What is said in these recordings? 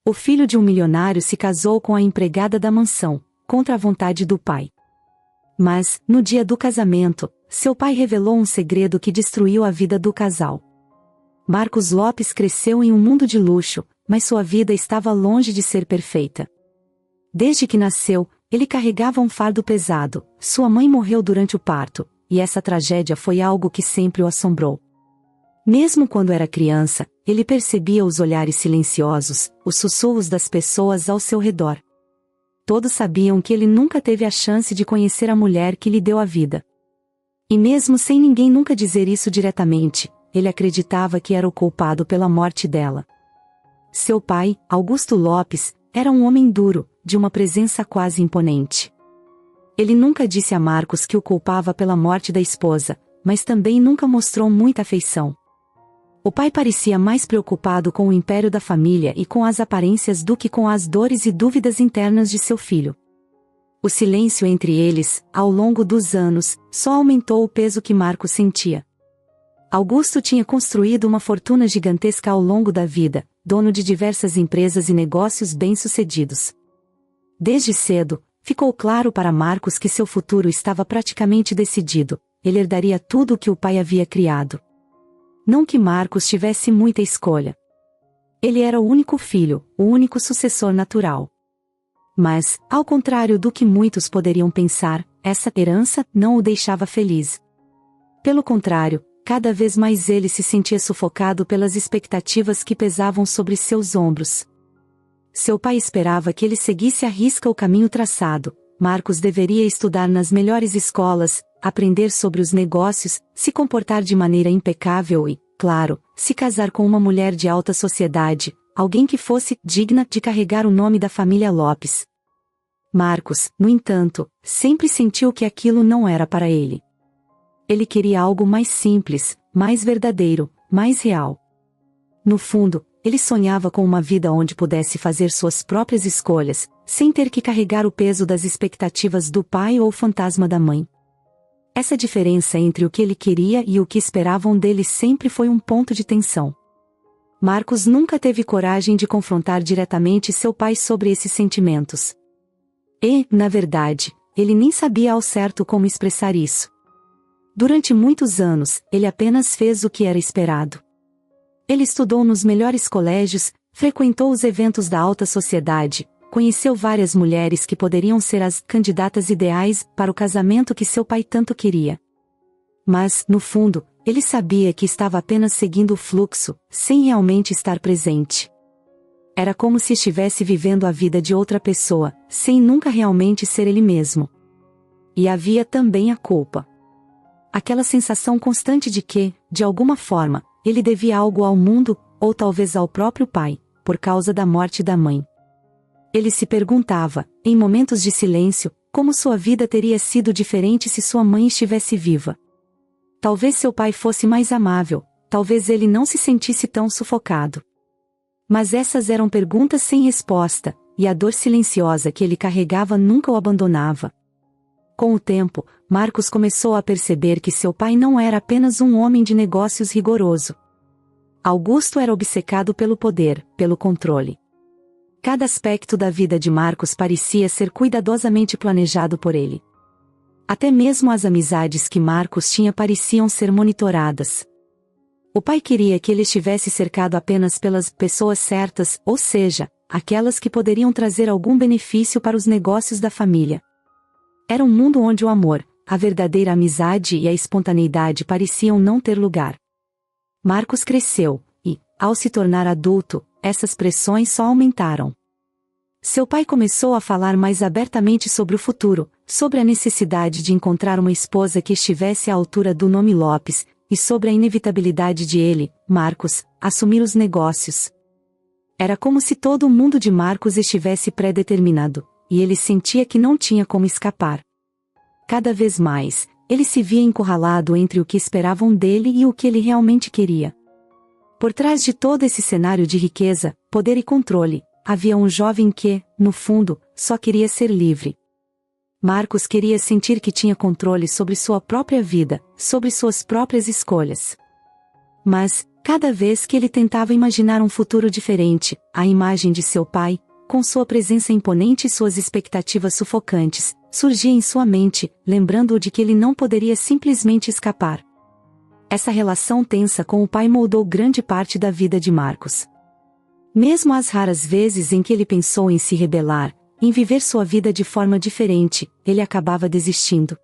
O filho de um milionário se casou com a empregada da mansão, contra a vontade do pai. Mas, no dia do casamento, seu pai revelou um segredo que destruiu a vida do casal. Marcos Lopes cresceu em um mundo de luxo, mas sua vida estava longe de ser perfeita. Desde que nasceu, ele carregava um fardo pesado, sua mãe morreu durante o parto, e essa tragédia foi algo que sempre o assombrou. Mesmo quando era criança, ele percebia os olhares silenciosos, os sussurros das pessoas ao seu redor. Todos sabiam que ele nunca teve a chance de conhecer a mulher que lhe deu a vida. E mesmo sem ninguém nunca dizer isso diretamente, ele acreditava que era o culpado pela morte dela. Seu pai, Augusto Lopes, era um homem duro, de uma presença quase imponente. Ele nunca disse a Marcos que o culpava pela morte da esposa, mas também nunca mostrou muita afeição. O pai parecia mais preocupado com o império da família e com as aparências do que com as dores e dúvidas internas de seu filho. O silêncio entre eles, ao longo dos anos, só aumentou o peso que Marcos sentia. Augusto tinha construído uma fortuna gigantesca ao longo da vida, dono de diversas empresas e negócios bem-sucedidos. Desde cedo, ficou claro para Marcos que seu futuro estava praticamente decidido, ele herdaria tudo o que o pai havia criado. Não que Marcos tivesse muita escolha. Ele era o único filho, o único sucessor natural. Mas, ao contrário do que muitos poderiam pensar, essa herança não o deixava feliz. Pelo contrário, cada vez mais ele se sentia sufocado pelas expectativas que pesavam sobre seus ombros. Seu pai esperava que ele seguisse à risca o caminho traçado. Marcos deveria estudar nas melhores escolas, aprender sobre os negócios, se comportar de maneira impecável e, claro, se casar com uma mulher de alta sociedade, alguém que fosse digna de carregar o nome da família Lopes. Marcos, no entanto, sempre sentiu que aquilo não era para ele. Ele queria algo mais simples, mais verdadeiro, mais real. No fundo, ele sonhava com uma vida onde pudesse fazer suas próprias escolhas, sem ter que carregar o peso das expectativas do pai ou o fantasma da mãe. Essa diferença entre o que ele queria e o que esperavam dele sempre foi um ponto de tensão. Marcos nunca teve coragem de confrontar diretamente seu pai sobre esses sentimentos. E, na verdade, ele nem sabia ao certo como expressar isso. Durante muitos anos, ele apenas fez o que era esperado. Ele estudou nos melhores colégios, frequentou os eventos da alta sociedade, conheceu várias mulheres que poderiam ser as candidatas ideais para o casamento que seu pai tanto queria. Mas, no fundo, ele sabia que estava apenas seguindo o fluxo, sem realmente estar presente. Era como se estivesse vivendo a vida de outra pessoa, sem nunca realmente ser ele mesmo. E havia também a culpa. Aquela sensação constante de que, de alguma forma, ele devia algo ao mundo, ou talvez ao próprio pai, por causa da morte da mãe. Ele se perguntava, em momentos de silêncio, como sua vida teria sido diferente se sua mãe estivesse viva. Talvez seu pai fosse mais amável, talvez ele não se sentisse tão sufocado. Mas essas eram perguntas sem resposta, e a dor silenciosa que ele carregava nunca o abandonava. Com o tempo, Marcos começou a perceber que seu pai não era apenas um homem de negócios rigoroso. Augusto era obcecado pelo poder, pelo controle. Cada aspecto da vida de Marcos parecia ser cuidadosamente planejado por ele. Até mesmo as amizades que Marcos tinha pareciam ser monitoradas. O pai queria que ele estivesse cercado apenas pelas pessoas certas, ou seja, aquelas que poderiam trazer algum benefício para os negócios da família. Era um mundo onde o amor, a verdadeira amizade e a espontaneidade pareciam não ter lugar. Marcos cresceu, e, ao se tornar adulto, essas pressões só aumentaram. Seu pai começou a falar mais abertamente sobre o futuro, sobre a necessidade de encontrar uma esposa que estivesse à altura do nome Lopes, e sobre a inevitabilidade de ele, Marcos, assumir os negócios. Era como se todo o mundo de Marcos estivesse pré-determinado, e ele sentia que não tinha como escapar. Cada vez mais, ele se via encurralado entre o que esperavam dele e o que ele realmente queria. Por trás de todo esse cenário de riqueza, poder e controle, havia um jovem que, no fundo, só queria ser livre. Marcos queria sentir que tinha controle sobre sua própria vida, sobre suas próprias escolhas. Mas, Cada vez que ele tentava imaginar um futuro diferente, a imagem de seu pai, com sua presença imponente e suas expectativas sufocantes, surgia em sua mente, lembrando-o de que ele não poderia simplesmente escapar. Essa relação tensa com o pai moldou grande parte da vida de Marcos. Mesmo as raras vezes em que ele pensou em se rebelar, em viver sua vida de forma diferente, ele acabava desistindo.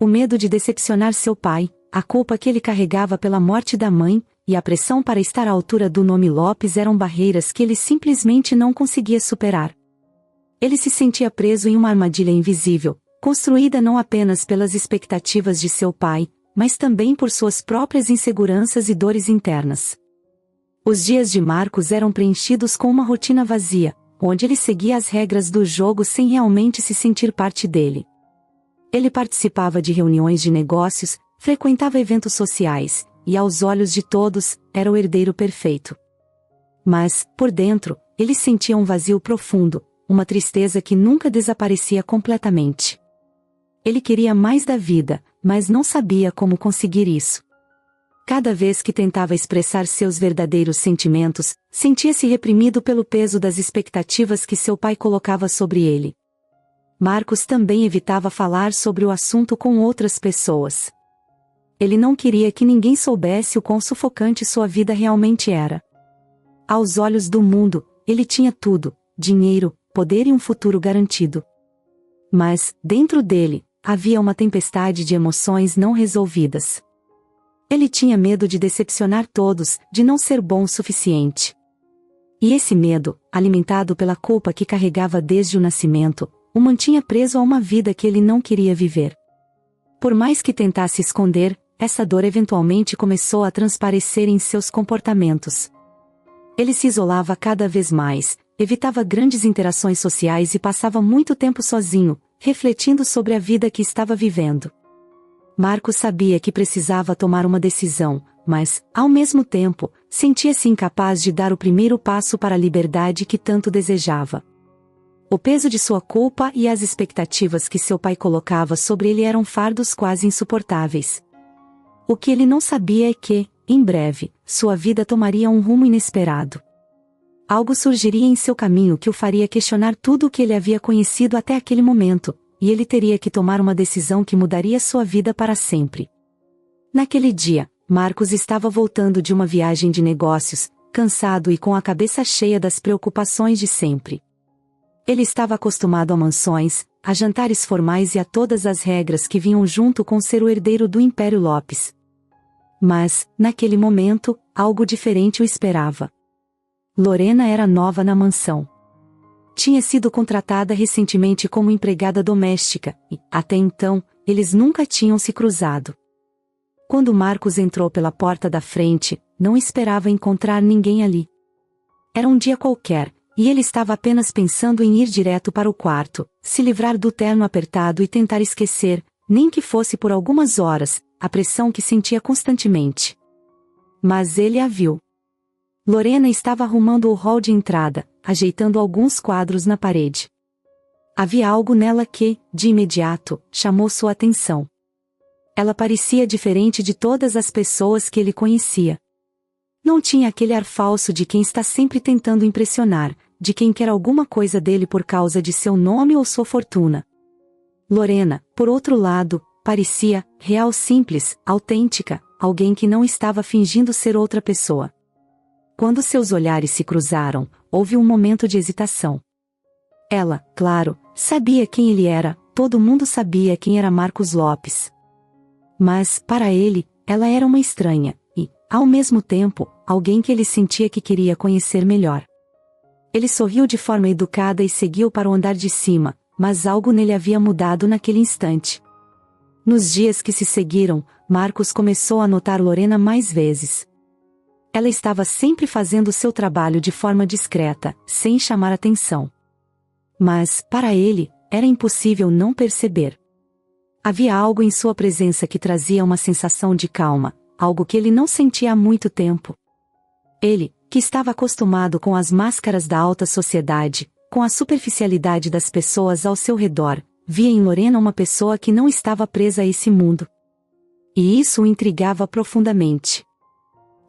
O medo de decepcionar seu pai, a culpa que ele carregava pela morte da mãe, e a pressão para estar à altura do nome Lopes eram barreiras que ele simplesmente não conseguia superar. Ele se sentia preso em uma armadilha invisível, construída não apenas pelas expectativas de seu pai, mas também por suas próprias inseguranças e dores internas. Os dias de Marcos eram preenchidos com uma rotina vazia, onde ele seguia as regras do jogo sem realmente se sentir parte dele. Ele participava de reuniões de negócios, frequentava eventos sociais, e aos olhos de todos, era o herdeiro perfeito. Mas, por dentro, ele sentia um vazio profundo, uma tristeza que nunca desaparecia completamente. Ele queria mais da vida, mas não sabia como conseguir isso. Cada vez que tentava expressar seus verdadeiros sentimentos, sentia-se reprimido pelo peso das expectativas que seu pai colocava sobre ele. Marcos também evitava falar sobre o assunto com outras pessoas. Ele não queria que ninguém soubesse o quão sufocante sua vida realmente era. Aos olhos do mundo, ele tinha tudo: dinheiro, poder e um futuro garantido. Mas, dentro dele, havia uma tempestade de emoções não resolvidas. Ele tinha medo de decepcionar todos, de não ser bom o suficiente. E esse medo, alimentado pela culpa que carregava desde o nascimento, o mantinha preso a uma vida que ele não queria viver. Por mais que tentasse esconder, essa dor eventualmente começou a transparecer em seus comportamentos. Ele se isolava cada vez mais, evitava grandes interações sociais e passava muito tempo sozinho, refletindo sobre a vida que estava vivendo. Marcos sabia que precisava tomar uma decisão, mas, ao mesmo tempo, sentia-se incapaz de dar o primeiro passo para a liberdade que tanto desejava. O peso de sua culpa e as expectativas que seu pai colocava sobre ele eram fardos quase insuportáveis. O que ele não sabia é que, em breve, sua vida tomaria um rumo inesperado. Algo surgiria em seu caminho que o faria questionar tudo o que ele havia conhecido até aquele momento, e ele teria que tomar uma decisão que mudaria sua vida para sempre. Naquele dia, Marcos estava voltando de uma viagem de negócios, cansado e com a cabeça cheia das preocupações de sempre. Ele estava acostumado a mansões, a jantares formais e a todas as regras que vinham junto com ser o herdeiro do Império Lopes. Mas, naquele momento, algo diferente o esperava. Lorena era nova na mansão. Tinha sido contratada recentemente como empregada doméstica, e, até então, eles nunca tinham se cruzado. Quando Marcos entrou pela porta da frente, não esperava encontrar ninguém ali. Era um dia qualquer, e ele estava apenas pensando em ir direto para o quarto, se livrar do terno apertado e tentar esquecer, nem que fosse por algumas horas, a pressão que sentia constantemente. Mas ele a viu. Lorena estava arrumando o hall de entrada, ajeitando alguns quadros na parede. Havia algo nela que, de imediato, chamou sua atenção. Ela parecia diferente de todas as pessoas que ele conhecia. Não tinha aquele ar falso de quem está sempre tentando impressionar, de quem quer alguma coisa dele por causa de seu nome ou sua fortuna. Lorena, por outro lado, parecia real, simples, autêntica, alguém que não estava fingindo ser outra pessoa. Quando seus olhares se cruzaram, houve um momento de hesitação. Ela, claro, sabia quem ele era, todo mundo sabia quem era Marcos Lopes. Mas, para ele, ela era uma estranha, e, ao mesmo tempo, alguém que ele sentia que queria conhecer melhor. Ele sorriu de forma educada e seguiu para o andar de cima, mas algo nele havia mudado naquele instante. Nos dias que se seguiram, Marcos começou a notar Lorena mais vezes. Ela estava sempre fazendo seu trabalho de forma discreta, sem chamar atenção. Mas, para ele, era impossível não perceber. Havia algo em sua presença que trazia uma sensação de calma, algo que ele não sentia há muito tempo. Ele, que estava acostumado com as máscaras da alta sociedade, com a superficialidade das pessoas ao seu redor, via em Lorena uma pessoa que não estava presa a esse mundo. E isso o intrigava profundamente.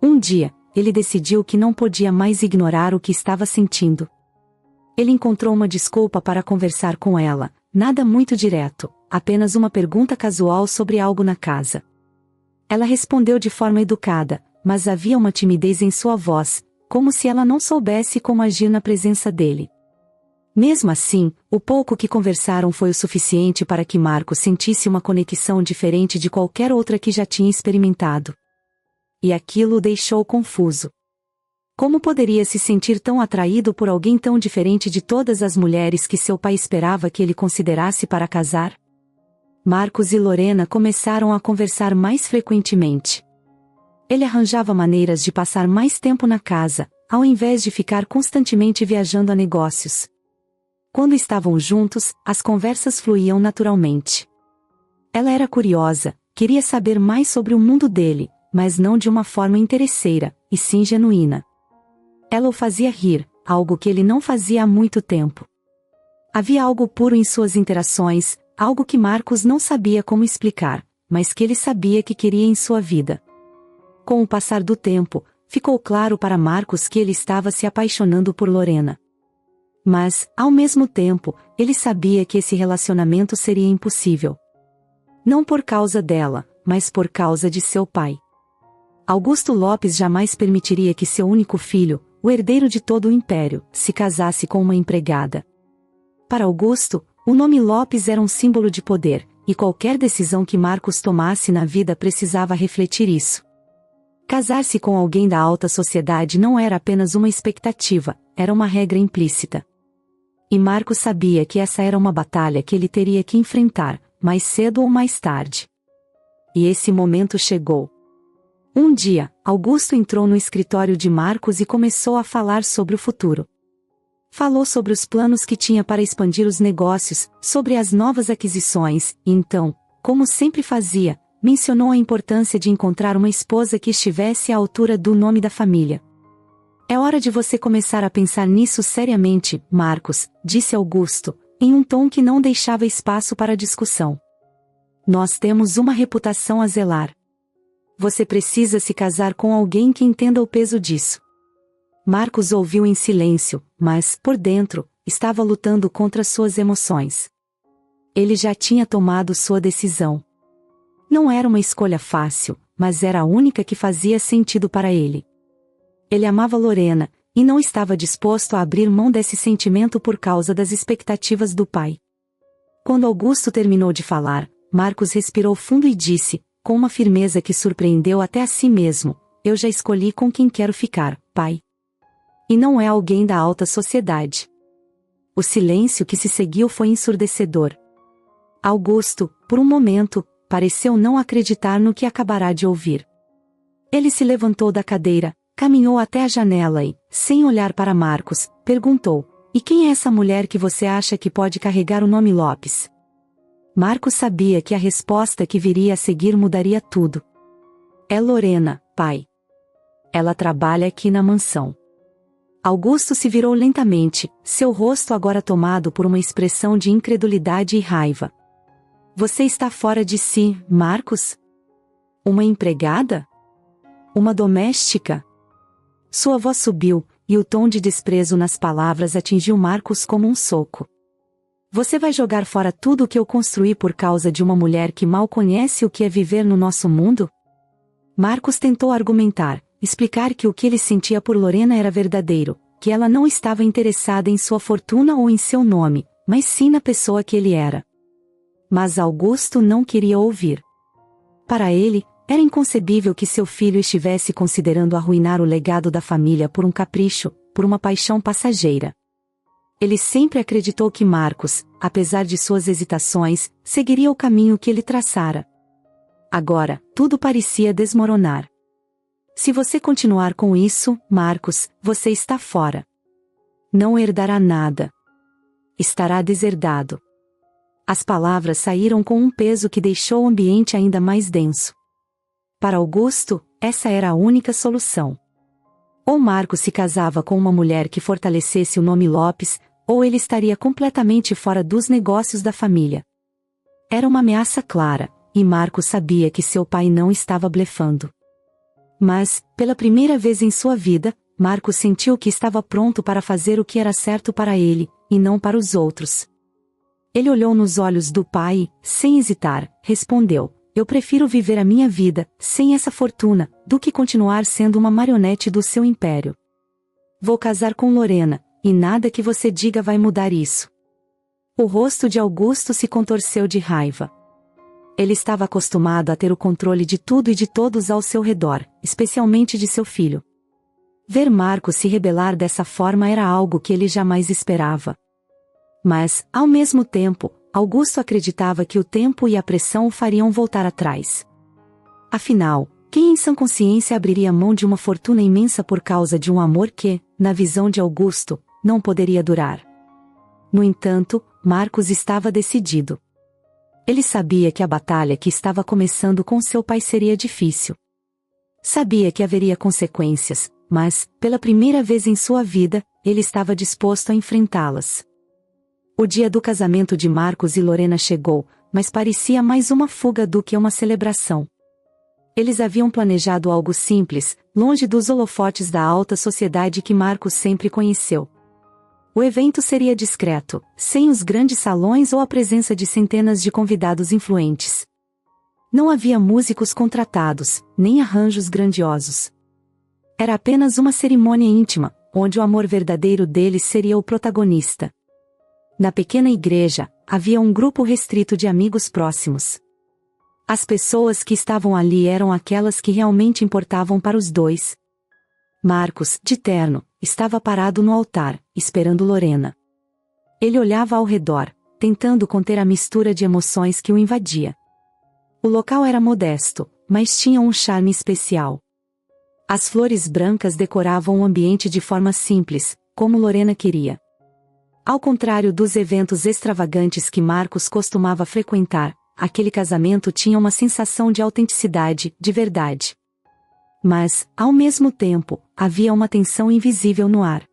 Um dia, ele decidiu que não podia mais ignorar o que estava sentindo. Ele encontrou uma desculpa para conversar com ela, nada muito direto, apenas uma pergunta casual sobre algo na casa. Ela respondeu de forma educada, mas havia uma timidez em sua voz, como se ela não soubesse como agir na presença dele. Mesmo assim, o pouco que conversaram foi o suficiente para que Marcos sentisse uma conexão diferente de qualquer outra que já tinha experimentado. E aquilo o deixou confuso. Como poderia se sentir tão atraído por alguém tão diferente de todas as mulheres que seu pai esperava que ele considerasse para casar? Marcos e Lorena começaram a conversar mais frequentemente. Ele arranjava maneiras de passar mais tempo na casa, ao invés de ficar constantemente viajando a negócios. Quando estavam juntos, as conversas fluíam naturalmente. Ela era curiosa, queria saber mais sobre o mundo dele, mas não de uma forma interesseira, e sim genuína. Ela o fazia rir, algo que ele não fazia há muito tempo. Havia algo puro em suas interações, algo que Marcos não sabia como explicar, mas que ele sabia que queria em sua vida. Com o passar do tempo, ficou claro para Marcos que ele estava se apaixonando por Lorena. Mas, ao mesmo tempo, ele sabia que esse relacionamento seria impossível. Não por causa dela, mas por causa de seu pai. Augusto Lopes jamais permitiria que seu único filho, o herdeiro de todo o império, se casasse com uma empregada. Para Augusto, o nome Lopes era um símbolo de poder, e qualquer decisão que Marcos tomasse na vida precisava refletir isso. Casar-se com alguém da alta sociedade não era apenas uma expectativa, era uma regra implícita. E Marcos sabia que essa era uma batalha que ele teria que enfrentar, mais cedo ou mais tarde. E esse momento chegou. Um dia, Augusto entrou no escritório de Marcos e começou a falar sobre o futuro. Falou sobre os planos que tinha para expandir os negócios, sobre as novas aquisições, e então, como sempre fazia, mencionou a importância de encontrar uma esposa que estivesse à altura do nome da família. É hora de você começar a pensar nisso seriamente, Marcos, disse Augusto, em um tom que não deixava espaço para discussão. Nós temos uma reputação a zelar. Você precisa se casar com alguém que entenda o peso disso. Marcos ouviu em silêncio, mas, por dentro, estava lutando contra suas emoções. Ele já tinha tomado sua decisão. Não era uma escolha fácil, mas era a única que fazia sentido para ele. Ele amava Lorena, e não estava disposto a abrir mão desse sentimento por causa das expectativas do pai. Quando Augusto terminou de falar, Marcos respirou fundo e disse, com uma firmeza que surpreendeu até a si mesmo, eu já escolhi com quem quero ficar, pai. E não é alguém da alta sociedade. O silêncio que se seguiu foi ensurdecedor. Augusto, por um momento, pareceu não acreditar no que acabará de ouvir. Ele se levantou da cadeira, caminhou até a janela e, sem olhar para Marcos, perguntou, e quem é essa mulher que você acha que pode carregar o nome Lopes? Marcos sabia que a resposta que viria a seguir mudaria tudo. É Lorena, pai. Ela trabalha aqui na mansão. Augusto se virou lentamente, seu rosto agora tomado por uma expressão de incredulidade e raiva. Você está fora de si, Marcos? Uma empregada? Uma doméstica? Sua voz subiu, e o tom de desprezo nas palavras atingiu Marcos como um soco. Você vai jogar fora tudo o que eu construí por causa de uma mulher que mal conhece o que é viver no nosso mundo? Marcos tentou argumentar, explicar que o que ele sentia por Lorena era verdadeiro, que ela não estava interessada em sua fortuna ou em seu nome, mas sim na pessoa que ele era. Mas Augusto não queria ouvir. Para ele, era inconcebível que seu filho estivesse considerando arruinar o legado da família por um capricho, por uma paixão passageira. Ele sempre acreditou que Marcos, apesar de suas hesitações, seguiria o caminho que ele traçara. Agora, tudo parecia desmoronar. Se você continuar com isso, Marcos, você está fora. Não herdará nada. Estará deserdado. As palavras saíram com um peso que deixou o ambiente ainda mais denso. Para Augusto, essa era a única solução. Ou Marcos se casava com uma mulher que fortalecesse o nome Lopes, ou ele estaria completamente fora dos negócios da família. Era uma ameaça clara, e Marcos sabia que seu pai não estava blefando. Mas, pela primeira vez em sua vida, Marcos sentiu que estava pronto para fazer o que era certo para ele, e não para os outros. Ele olhou nos olhos do pai e, sem hesitar, respondeu: eu prefiro viver a minha vida, sem essa fortuna, do que continuar sendo uma marionete do seu império. Vou casar com Lorena, e nada que você diga vai mudar isso. O rosto de Augusto se contorceu de raiva. Ele estava acostumado a ter o controle de tudo e de todos ao seu redor, especialmente de seu filho. Ver Marcos se rebelar dessa forma era algo que ele jamais esperava. Mas, ao mesmo tempo, Augusto acreditava que o tempo e a pressão o fariam voltar atrás. Afinal, quem em sã consciência abriria mão de uma fortuna imensa por causa de um amor que, na visão de Augusto, não poderia durar? No entanto, Marcos estava decidido. Ele sabia que a batalha que estava começando com seu pai seria difícil. Sabia que haveria consequências, mas, pela primeira vez em sua vida, ele estava disposto a enfrentá-las. O dia do casamento de Marcos e Lorena chegou, mas parecia mais uma fuga do que uma celebração. Eles haviam planejado algo simples, longe dos holofotes da alta sociedade que Marcos sempre conheceu. O evento seria discreto, sem os grandes salões ou a presença de centenas de convidados influentes. Não havia músicos contratados, nem arranjos grandiosos. Era apenas uma cerimônia íntima, onde o amor verdadeiro deles seria o protagonista. Na pequena igreja, havia um grupo restrito de amigos próximos. As pessoas que estavam ali eram aquelas que realmente importavam para os dois. Marcos, de terno, estava parado no altar, esperando Lorena. Ele olhava ao redor, tentando conter a mistura de emoções que o invadia. O local era modesto, mas tinha um charme especial. As flores brancas decoravam o ambiente de forma simples, como Lorena queria. Ao contrário dos eventos extravagantes que Marcos costumava frequentar, aquele casamento tinha uma sensação de autenticidade, de verdade. Mas, ao mesmo tempo, havia uma tensão invisível no ar.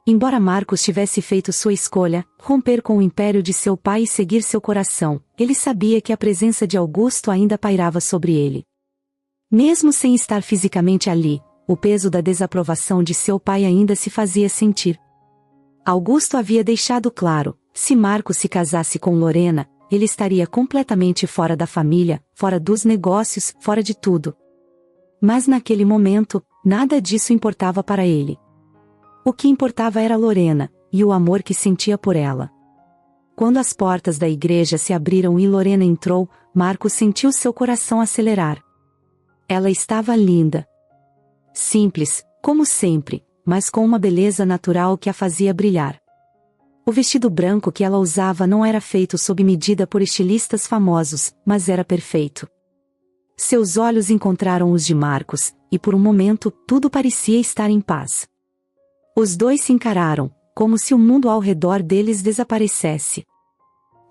Embora Marcos tivesse feito sua escolha, romper com o império de seu pai e seguir seu coração, ele sabia que a presença de Augusto ainda pairava sobre ele. Mesmo sem estar fisicamente ali, o peso da desaprovação de seu pai ainda se fazia sentir. Augusto havia deixado claro: se Marcos se casasse com Lorena, ele estaria completamente fora da família, fora dos negócios, fora de tudo. Mas naquele momento, nada disso importava para ele. O que importava era Lorena, e o amor que sentia por ela. Quando as portas da igreja se abriram e Lorena entrou, Marcos sentiu seu coração acelerar. Ela estava linda. Simples, como sempre, mas com uma beleza natural que a fazia brilhar. O vestido branco que ela usava não era feito sob medida por estilistas famosos, mas era perfeito. Seus olhos encontraram os de Marcos, e por um momento, tudo parecia estar em paz. Os dois se encararam, como se o mundo ao redor deles desaparecesse.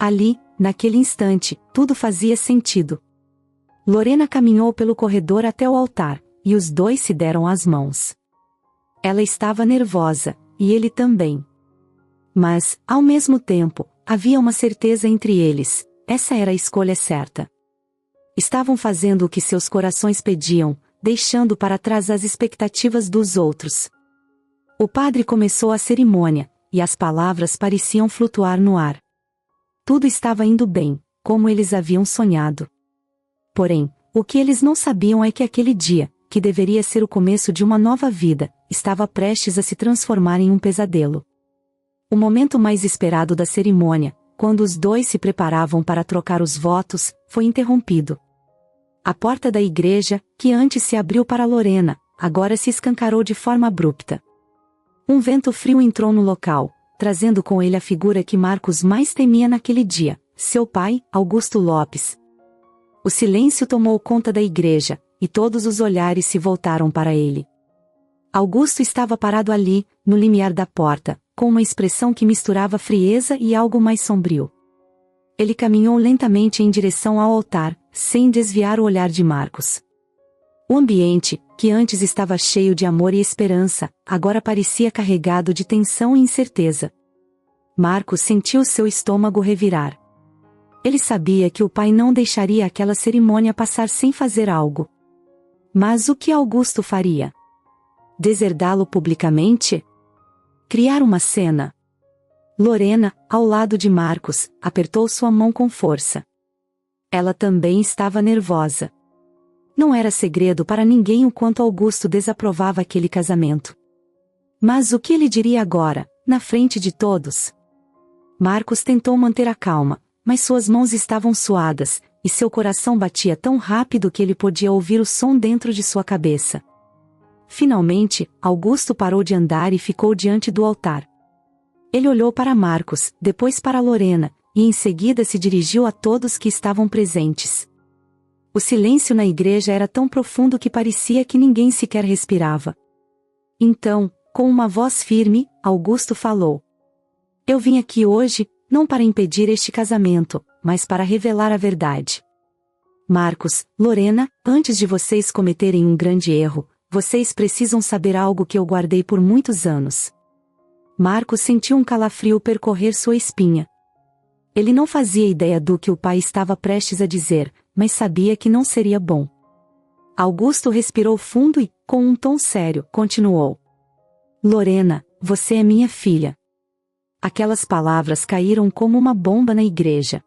Ali, naquele instante, tudo fazia sentido. Lorena caminhou pelo corredor até o altar, e os dois se deram as mãos. Ela estava nervosa, e ele também. Mas, ao mesmo tempo, havia uma certeza entre eles: essa era a escolha certa. Estavam fazendo o que seus corações pediam, deixando para trás as expectativas dos outros. O padre começou a cerimônia, e as palavras pareciam flutuar no ar. Tudo estava indo bem, como eles haviam sonhado. Porém, o que eles não sabiam é que aquele dia, que deveria ser o começo de uma nova vida, estava prestes a se transformar em um pesadelo. O momento mais esperado da cerimônia, quando os dois se preparavam para trocar os votos, foi interrompido. A porta da igreja, que antes se abriu para Lorena, agora se escancarou de forma abrupta. Um vento frio entrou no local, trazendo com ele a figura que Marcos mais temia naquele dia, seu pai, Augusto Lopes. O silêncio tomou conta da igreja, e todos os olhares se voltaram para ele. Augusto estava parado ali, no limiar da porta, com uma expressão que misturava frieza e algo mais sombrio. Ele caminhou lentamente em direção ao altar, sem desviar o olhar de Marcos. O ambiente, que antes estava cheio de amor e esperança, agora parecia carregado de tensão e incerteza. Marcos sentiu seu estômago revirar. Ele sabia que o pai não deixaria aquela cerimônia passar sem fazer algo. Mas o que Augusto faria? Deserdá-lo publicamente? Criar uma cena? Lorena, ao lado de Marcos, apertou sua mão com força. Ela também estava nervosa. Não era segredo para ninguém o quanto Augusto desaprovava aquele casamento. Mas o que ele diria agora, na frente de todos? Marcos tentou manter a calma, mas suas mãos estavam suadas, e seu coração batia tão rápido que ele podia ouvir o som dentro de sua cabeça. Finalmente, Augusto parou de andar e ficou diante do altar. Ele olhou para Marcos, depois para Lorena, e em seguida se dirigiu a todos que estavam presentes. O silêncio na igreja era tão profundo que parecia que ninguém sequer respirava. Então, com uma voz firme, Augusto falou: Eu vim aqui hoje, não para impedir este casamento, mas para revelar a verdade. Marcos, Lorena, antes de vocês cometerem um grande erro, vocês precisam saber algo que eu guardei por muitos anos. Marcos sentiu um calafrio percorrer sua espinha. Ele não fazia ideia do que o pai estava prestes a dizer, mas sabia que não seria bom. Augusto respirou fundo e, com um tom sério, continuou: Lorena, você é minha filha. Aquelas palavras caíram como uma bomba na igreja.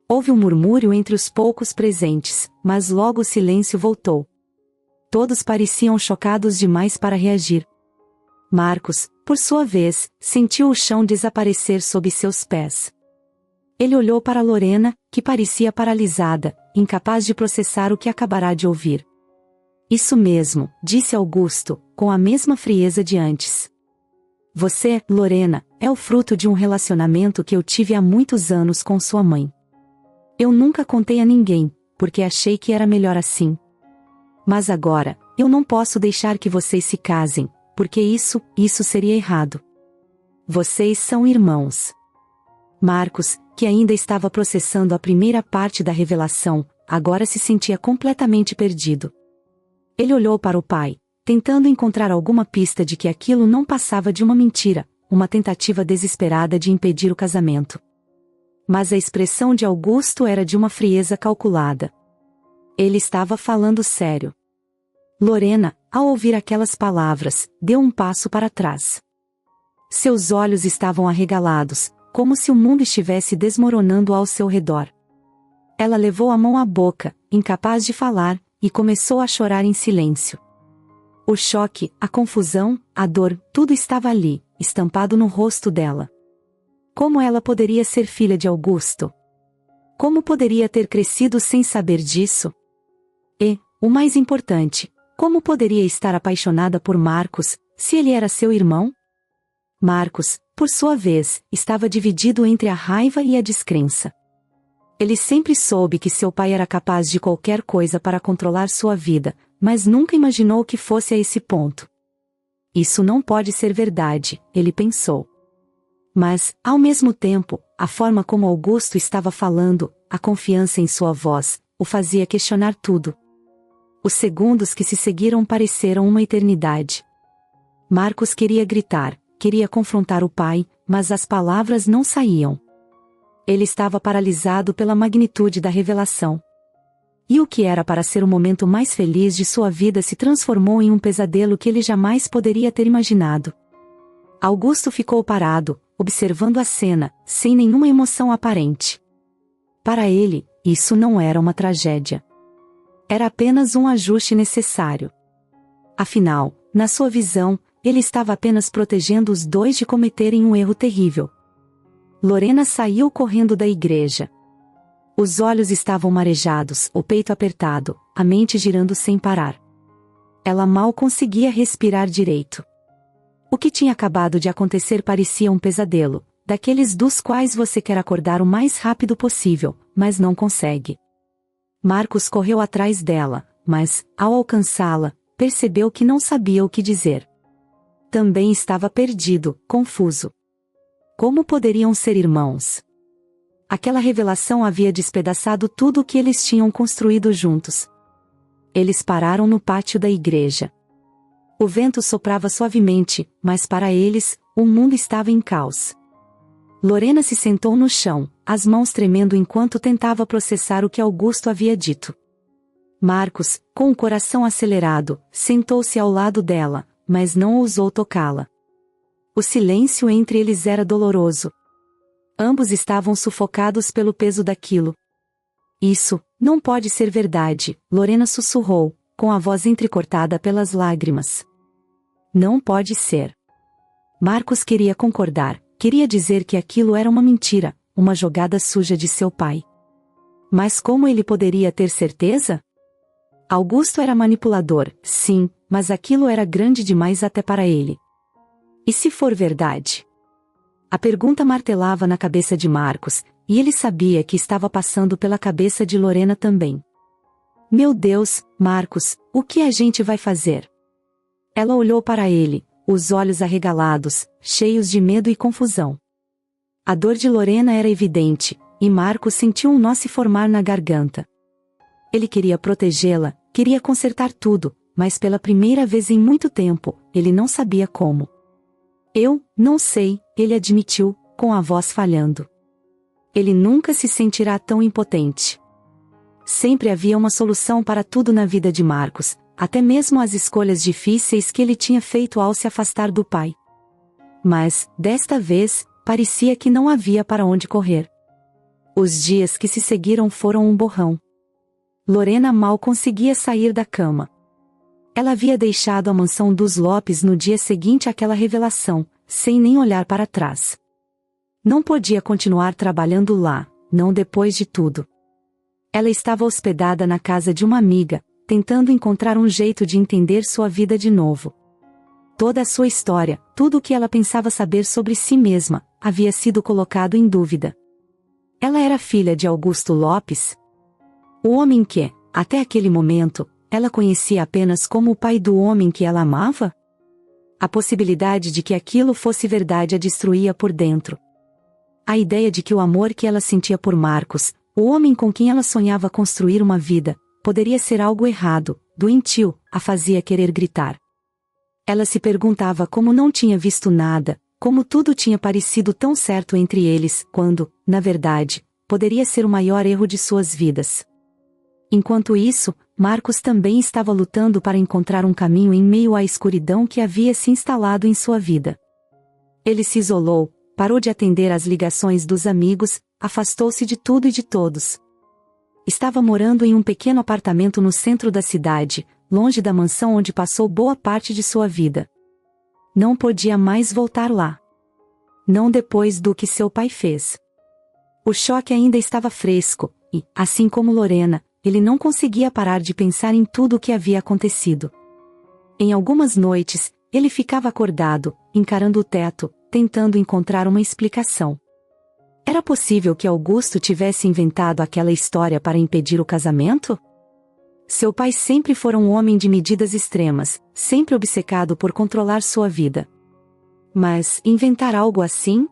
Houve um murmúrio entre os poucos presentes, mas logo o silêncio voltou. Todos pareciam chocados demais para reagir. Marcos, por sua vez, sentiu o chão desaparecer sob seus pés. Ele olhou para Lorena, que parecia paralisada, incapaz de processar o que acabará de ouvir. Isso mesmo, disse Augusto, com a mesma frieza de antes. Você, Lorena, é o fruto de um relacionamento que eu tive há muitos anos com sua mãe. Eu nunca contei a ninguém, porque achei que era melhor assim. Mas agora, eu não posso deixar que vocês se casem, porque isso seria errado. Vocês são irmãos. Marcos, que ainda estava processando a primeira parte da revelação, agora se sentia completamente perdido. Ele olhou para o pai, tentando encontrar alguma pista de que aquilo não passava de uma mentira, uma tentativa desesperada de impedir o casamento. Mas a expressão de Augusto era de uma frieza calculada. Ele estava falando sério. Lorena, ao ouvir aquelas palavras, deu um passo para trás. Seus olhos estavam arregalados, como se o mundo estivesse desmoronando ao seu redor. Ela levou a mão à boca, incapaz de falar, e começou a chorar em silêncio. O choque, a confusão, a dor, tudo estava ali, estampado no rosto dela. Como ela poderia ser filha de Augusto? Como poderia ter crescido sem saber disso? E, o mais importante, como poderia estar apaixonada por Marcos, se ele era seu irmão? Marcos, por sua vez, estava dividido entre a raiva e a descrença. Ele sempre soube que seu pai era capaz de qualquer coisa para controlar sua vida, mas nunca imaginou que fosse a esse ponto. Isso não pode ser verdade, ele pensou. Mas, ao mesmo tempo, a forma como Augusto estava falando, a confiança em sua voz, o fazia questionar tudo. Os segundos que se seguiram pareceram uma eternidade. Marcos queria gritar, queria confrontar o pai, mas as palavras não saíam. Ele estava paralisado pela magnitude da revelação. E o que era para ser o momento mais feliz de sua vida se transformou em um pesadelo que ele jamais poderia ter imaginado. Augusto ficou parado, observando a cena, sem nenhuma emoção aparente. Para ele, isso não era uma tragédia. Era apenas um ajuste necessário. Afinal, na sua visão, ele estava apenas protegendo os dois de cometerem um erro terrível. Lorena saiu correndo da igreja. Os olhos estavam marejados, o peito apertado, a mente girando sem parar. Ela mal conseguia respirar direito. O que tinha acabado de acontecer parecia um pesadelo, daqueles dos quais você quer acordar o mais rápido possível, mas não consegue. Marcos correu atrás dela, mas, ao alcançá-la, percebeu que não sabia o que dizer. Também estava perdido, confuso. Como poderiam ser irmãos? Aquela revelação havia despedaçado tudo o que eles tinham construído juntos. Eles pararam no pátio da igreja. O vento soprava suavemente, mas para eles, o mundo estava em caos. Lorena se sentou no chão, as mãos tremendo enquanto tentava processar o que Augusto havia dito. Marcos, com o coração acelerado, sentou-se ao lado dela, mas não ousou tocá-la. O silêncio entre eles era doloroso. Ambos estavam sufocados pelo peso daquilo. Isso não pode ser verdade, Lorena sussurrou, com a voz entrecortada pelas lágrimas. Não pode ser. Marcos queria concordar, queria dizer que aquilo era uma mentira, uma jogada suja de seu pai. Mas como ele poderia ter certeza? Augusto era manipulador, sim, mas aquilo era grande demais até para ele. E se for verdade? A pergunta martelava na cabeça de Marcos, e ele sabia que estava passando pela cabeça de Lorena também. Meu Deus, Marcos, o que a gente vai fazer? Ela olhou para ele, os olhos arregalados, cheios de medo e confusão. A dor de Lorena era evidente, e Marcos sentiu um nó se formar na garganta. Ele queria protegê-la, queria consertar tudo, mas pela primeira vez em muito tempo, ele não sabia como. Eu não sei, ele admitiu, com a voz falhando. Ele nunca se sentirá tão impotente. Sempre havia uma solução para tudo na vida de Marcos, até mesmo as escolhas difíceis que ele tinha feito ao se afastar do pai. Mas, desta vez, parecia que não havia para onde correr. Os dias que se seguiram foram um borrão. Lorena mal conseguia sair da cama. Ela havia deixado a mansão dos Lopes no dia seguinte àquela revelação, sem nem olhar para trás. Não podia continuar trabalhando lá, não depois de tudo. Ela estava hospedada na casa de uma amiga, tentando encontrar um jeito de entender sua vida de novo. Toda a sua história, tudo o que ela pensava saber sobre si mesma, havia sido colocado em dúvida. Ela era filha de Augusto Lopes? O homem que, até aquele momento, ela conhecia apenas como o pai do homem que ela amava? A possibilidade de que aquilo fosse verdade a destruía por dentro. A ideia de que o amor que ela sentia por Marcos, o homem com quem ela sonhava construir uma vida, poderia ser algo errado, doentio, a fazia querer gritar. Ela se perguntava como não tinha visto nada, como tudo tinha parecido tão certo entre eles, quando, na verdade, poderia ser o maior erro de suas vidas. Enquanto isso, Marcos também estava lutando para encontrar um caminho em meio à escuridão que havia se instalado em sua vida. Ele se isolou, parou de atender às ligações dos amigos, afastou-se de tudo e de todos. Estava morando em um pequeno apartamento no centro da cidade, longe da mansão onde passou boa parte de sua vida. Não podia mais voltar lá. Não depois do que seu pai fez. O choque ainda estava fresco, e, assim como Lorena, ele não conseguia parar de pensar em tudo o que havia acontecido. Em algumas noites, ele ficava acordado, encarando o teto, tentando encontrar uma explicação. Era possível que Augusto tivesse inventado aquela história para impedir o casamento? Seu pai sempre fora um homem de medidas extremas, sempre obcecado por controlar sua vida. Mas, inventar algo assim?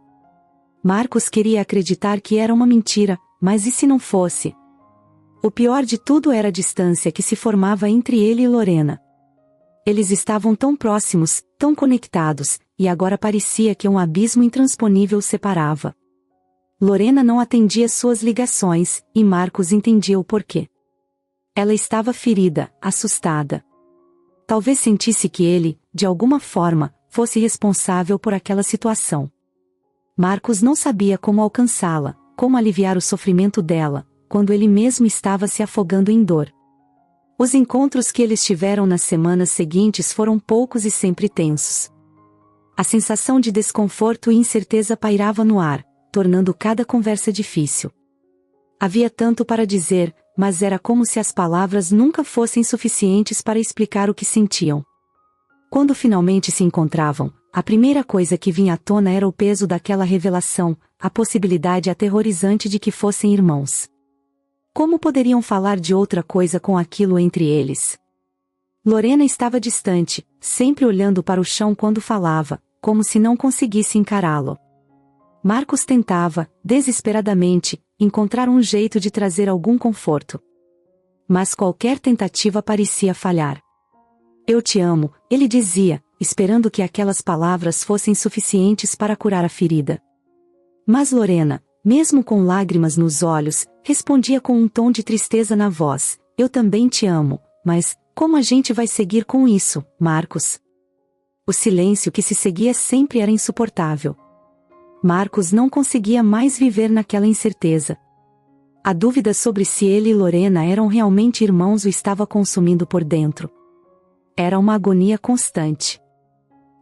Marcos queria acreditar que era uma mentira, mas e se não fosse? O pior de tudo era a distância que se formava entre ele e Lorena. Eles estavam tão próximos, tão conectados, e agora parecia que um abismo intransponível os separava. Lorena não atendia suas ligações, e Marcos entendia o porquê. Ela estava ferida, assustada. Talvez sentisse que ele, de alguma forma, fosse responsável por aquela situação. Marcos não sabia como alcançá-la, como aliviar o sofrimento dela, quando ele mesmo estava se afogando em dor. Os encontros que eles tiveram nas semanas seguintes foram poucos e sempre tensos. A sensação de desconforto e incerteza pairava no ar, tornando cada conversa difícil. Havia tanto para dizer, mas era como se as palavras nunca fossem suficientes para explicar o que sentiam. Quando finalmente se encontravam, a primeira coisa que vinha à tona era o peso daquela revelação, a possibilidade aterrorizante de que fossem irmãos. Como poderiam falar de outra coisa com aquilo entre eles? Lorena estava distante, sempre olhando para o chão quando falava, como se não conseguisse encará-lo. Marcos tentava, desesperadamente, encontrar um jeito de trazer algum conforto. Mas qualquer tentativa parecia falhar. Eu te amo, ele dizia, esperando que aquelas palavras fossem suficientes para curar a ferida. Mas Lorena, mesmo com lágrimas nos olhos, respondia com um tom de tristeza na voz, eu também te amo, mas como a gente vai seguir com isso, Marcos? O silêncio que se seguia sempre era insuportável. Marcos não conseguia mais viver naquela incerteza. A dúvida sobre se ele e Lorena eram realmente irmãos o estava consumindo por dentro. Era uma agonia constante.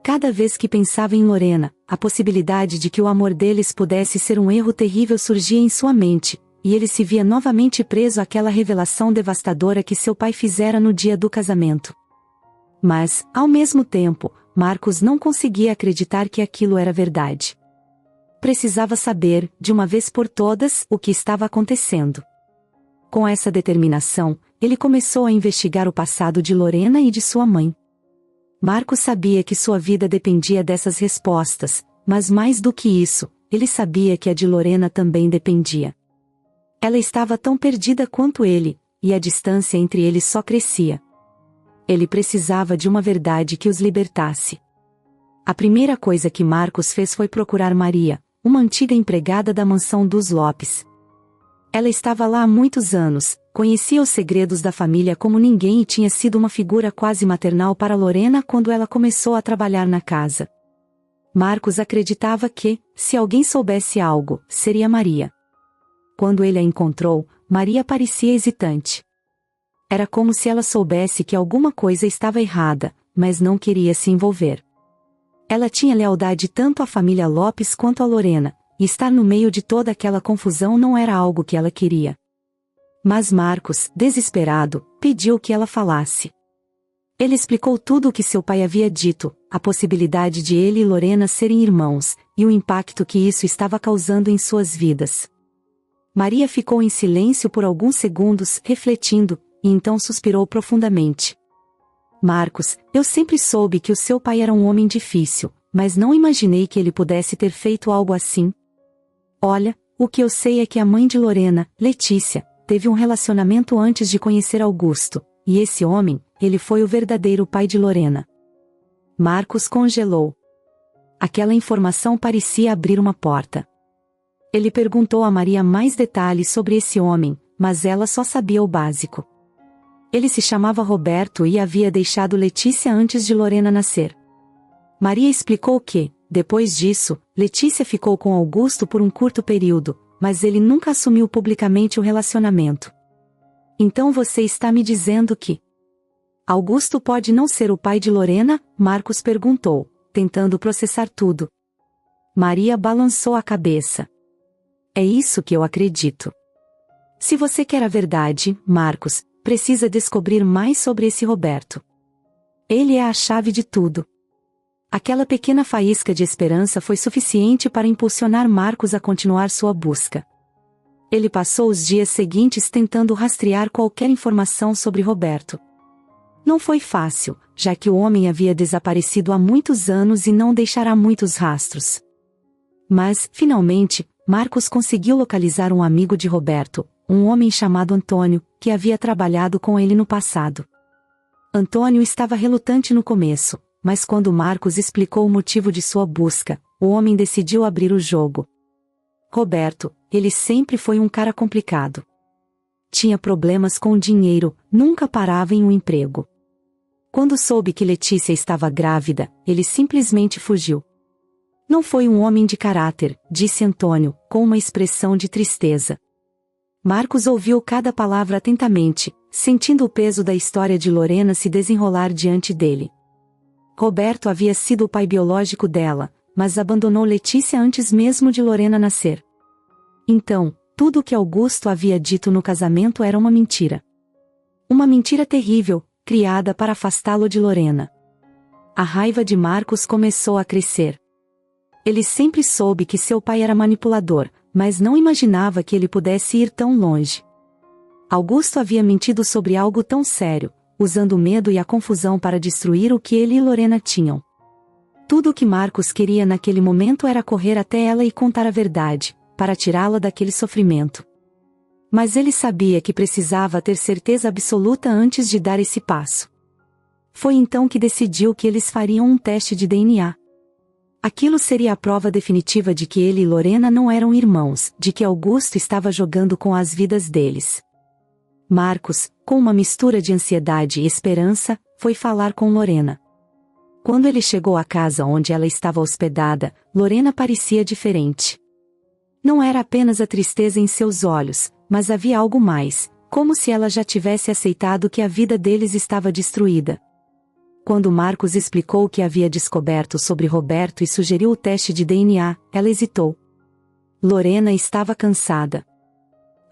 Cada vez que pensava em Lorena, a possibilidade de que o amor deles pudesse ser um erro terrível surgia em sua mente, e ele se via novamente preso àquela revelação devastadora que seu pai fizera no dia do casamento. Mas, ao mesmo tempo, Marcos não conseguia acreditar que aquilo era verdade. Precisava saber, de uma vez por todas, o que estava acontecendo. Com essa determinação, ele começou a investigar o passado de Lorena e de sua mãe. Marcos sabia que sua vida dependia dessas respostas, mas mais do que isso, ele sabia que a de Lorena também dependia. Ela estava tão perdida quanto ele, e a distância entre eles só crescia. Ele precisava de uma verdade que os libertasse. A primeira coisa que Marcos fez foi procurar Maria, uma antiga empregada da mansão dos Lopes. Ela estava lá há muitos anos, conhecia os segredos da família como ninguém e tinha sido uma figura quase maternal para Lorena quando ela começou a trabalhar na casa. Marcos acreditava que, se alguém soubesse algo, seria Maria. Quando ele a encontrou, Maria parecia hesitante. Era como se ela soubesse que alguma coisa estava errada, mas não queria se envolver. Ela tinha lealdade tanto à família Lopes quanto a Lorena, e estar no meio de toda aquela confusão não era algo que ela queria. Mas Marcos, desesperado, pediu que ela falasse. Ele explicou tudo o que seu pai havia dito, a possibilidade de ele e Lorena serem irmãos, e o impacto que isso estava causando em suas vidas. Maria ficou em silêncio por alguns segundos, refletindo, e então suspirou profundamente. Marcos, eu sempre soube que o seu pai era um homem difícil, mas não imaginei que ele pudesse ter feito algo assim. Olha, o que eu sei é que a mãe de Lorena, Letícia, teve um relacionamento antes de conhecer Augusto, e esse homem, ele foi o verdadeiro pai de Lorena. Marcos congelou. Aquela informação parecia abrir uma porta. Ele perguntou a Maria mais detalhes sobre esse homem, mas ela só sabia o básico. Ele se chamava Roberto e havia deixado Letícia antes de Lorena nascer. Maria explicou que, depois disso, Letícia ficou com Augusto por um curto período, mas ele nunca assumiu publicamente o relacionamento. Então você está me dizendo que Augusto pode não ser o pai de Lorena? Marcos perguntou, tentando processar tudo. Maria balançou a cabeça. É isso que eu acredito. Se você quer a verdade, Marcos, precisa descobrir mais sobre esse Roberto. Ele é a chave de tudo. Aquela pequena faísca de esperança foi suficiente para impulsionar Marcos a continuar sua busca. Ele passou os dias seguintes tentando rastrear qualquer informação sobre Roberto. Não foi fácil, já que o homem havia desaparecido há muitos anos e não deixará muitos rastros. Mas, finalmente, Marcos conseguiu localizar um amigo de Roberto, um homem chamado Antônio, que havia trabalhado com ele no passado. Antônio estava relutante no começo, mas quando Marcos explicou o motivo de sua busca, o homem decidiu abrir o jogo. Roberto, ele sempre foi um cara complicado. Tinha problemas com dinheiro, nunca parava em um emprego. Quando soube que Letícia estava grávida, ele simplesmente fugiu. Não foi um homem de caráter, disse Antônio, com uma expressão de tristeza. Marcos ouviu cada palavra atentamente, sentindo o peso da história de Lorena se desenrolar diante dele. Roberto havia sido o pai biológico dela, mas abandonou Letícia antes mesmo de Lorena nascer. Então, tudo o que Augusto havia dito no casamento era uma mentira. Uma mentira terrível, criada para afastá-lo de Lorena. A raiva de Marcos começou a crescer. Ele sempre soube que seu pai era manipulador, mas não imaginava que ele pudesse ir tão longe. Augusto havia mentido sobre algo tão sério, usando o medo e a confusão para destruir o que ele e Lorena tinham. Tudo o que Marcos queria naquele momento era correr até ela e contar a verdade, para tirá-la daquele sofrimento. Mas ele sabia que precisava ter certeza absoluta antes de dar esse passo. Foi então que decidiu que eles fariam um teste de DNA. Aquilo seria a prova definitiva de que ele e Lorena não eram irmãos, de que Augusto estava jogando com as vidas deles. Marcos, com uma mistura de ansiedade e esperança, foi falar com Lorena. Quando ele chegou à casa onde ela estava hospedada, Lorena parecia diferente. Não era apenas a tristeza em seus olhos, mas havia algo mais, como se ela já tivesse aceitado que a vida deles estava destruída. Quando Marcos explicou o que havia descoberto sobre Roberto e sugeriu o teste de DNA, ela hesitou. Lorena estava cansada.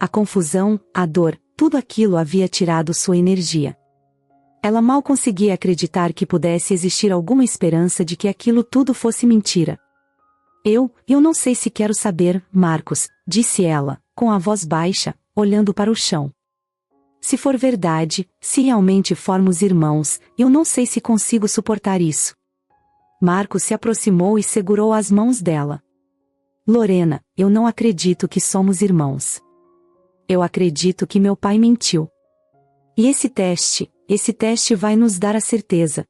A confusão, a dor, tudo aquilo havia tirado sua energia. Ela mal conseguia acreditar que pudesse existir alguma esperança de que aquilo tudo fosse mentira. Eu não sei se quero saber, Marcos, disse ela, com a voz baixa, olhando para o chão. Se for verdade, se realmente formos irmãos, eu não sei se consigo suportar isso. Marcos se aproximou e segurou as mãos dela. Lorena, eu não acredito que somos irmãos. Eu acredito que meu pai mentiu. E esse teste vai nos dar a certeza.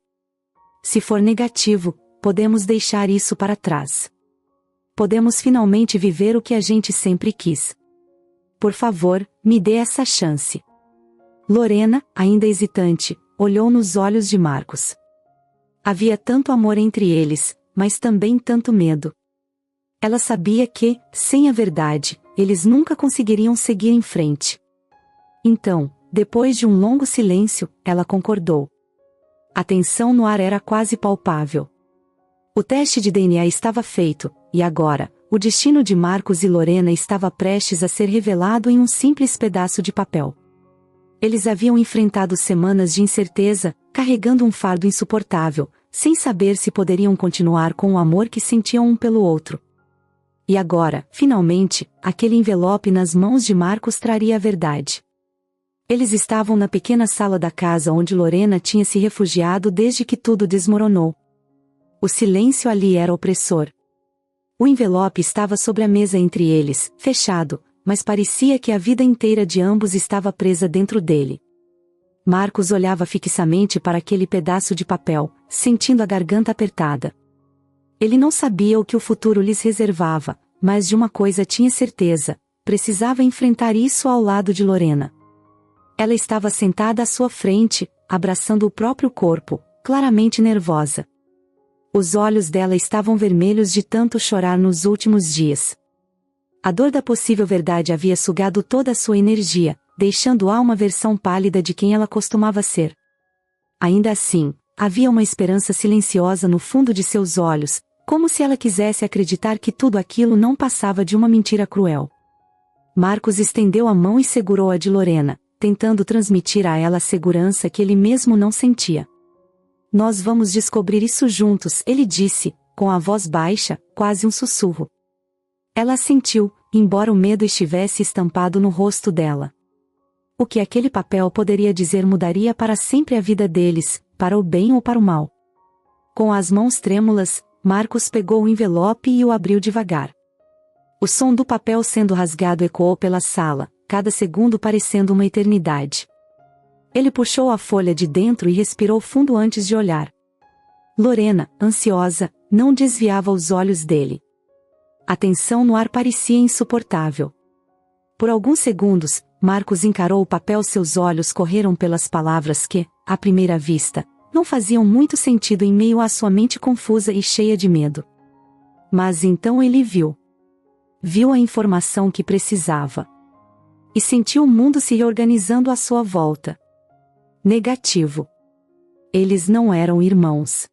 Se for negativo, podemos deixar isso para trás. Podemos finalmente viver o que a gente sempre quis. Por favor, me dê essa chance. Lorena, ainda hesitante, olhou nos olhos de Marcos. Havia tanto amor entre eles, mas também tanto medo. Ela sabia que, sem a verdade, eles nunca conseguiriam seguir em frente. Então, depois de um longo silêncio, ela concordou. A tensão no ar era quase palpável. O teste de DNA estava feito, e agora, o destino de Marcos e Lorena estava prestes a ser revelado em um simples pedaço de papel. Eles haviam enfrentado semanas de incerteza, carregando um fardo insuportável, sem saber se poderiam continuar com o amor que sentiam um pelo outro. E agora, finalmente, aquele envelope nas mãos de Marcos traria a verdade. Eles estavam na pequena sala da casa onde Lorena tinha se refugiado desde que tudo desmoronou. O silêncio ali era opressor. O envelope estava sobre a mesa entre eles, fechado, mas parecia que a vida inteira de ambos estava presa dentro dele. Marcos olhava fixamente para aquele pedaço de papel, sentindo a garganta apertada. Ele não sabia o que o futuro lhes reservava, mas de uma coisa tinha certeza: precisava enfrentar isso ao lado de Lorena. Ela estava sentada à sua frente, abraçando o próprio corpo, claramente nervosa. Os olhos dela estavam vermelhos de tanto chorar nos últimos dias. A dor da possível verdade havia sugado toda a sua energia, deixando-a uma versão pálida de quem ela costumava ser. Ainda assim, havia uma esperança silenciosa no fundo de seus olhos, como se ela quisesse acreditar que tudo aquilo não passava de uma mentira cruel. Marcos estendeu a mão e segurou a de Lorena, tentando transmitir a ela a segurança que ele mesmo não sentia. Nós vamos descobrir isso juntos, ele disse, com a voz baixa, quase um sussurro. Ela assentiu, embora o medo estivesse estampado no rosto dela. O que aquele papel poderia dizer mudaria para sempre a vida deles, para o bem ou para o mal. Com as mãos trêmulas, Marcos pegou o envelope e o abriu devagar. O som do papel sendo rasgado ecoou pela sala, cada segundo parecendo uma eternidade. Ele puxou a folha de dentro e respirou fundo antes de olhar. Lorena, ansiosa, não desviava os olhos dele. A tensão no ar parecia insuportável. Por alguns segundos, Marcos encarou o papel. Seus olhos correram pelas palavras que, à primeira vista, não faziam muito sentido em meio à sua mente confusa e cheia de medo. Mas então ele viu. Viu a informação que precisava. E sentiu o mundo se reorganizando à sua volta. Negativo. Eles não eram irmãos.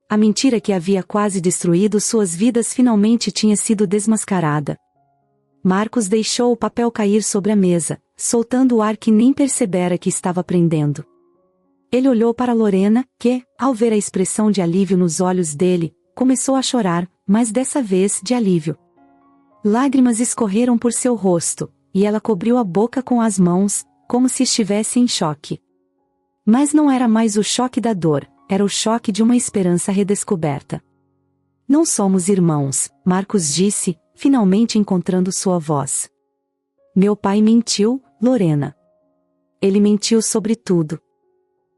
A mentira que havia quase destruído suas vidas finalmente tinha sido desmascarada. Marcos deixou o papel cair sobre a mesa, soltando o ar que nem percebera que estava prendendo. Ele olhou para Lorena, que, ao ver a expressão de alívio nos olhos dele, começou a chorar, mas dessa vez de alívio. Lágrimas escorreram por seu rosto, e ela cobriu a boca com as mãos, como se estivesse em choque. Mas não era mais o choque da dor, era o choque de uma esperança redescoberta. Não somos irmãos, Marcos disse, finalmente encontrando sua voz. Meu pai mentiu, Lorena. Ele mentiu sobre tudo.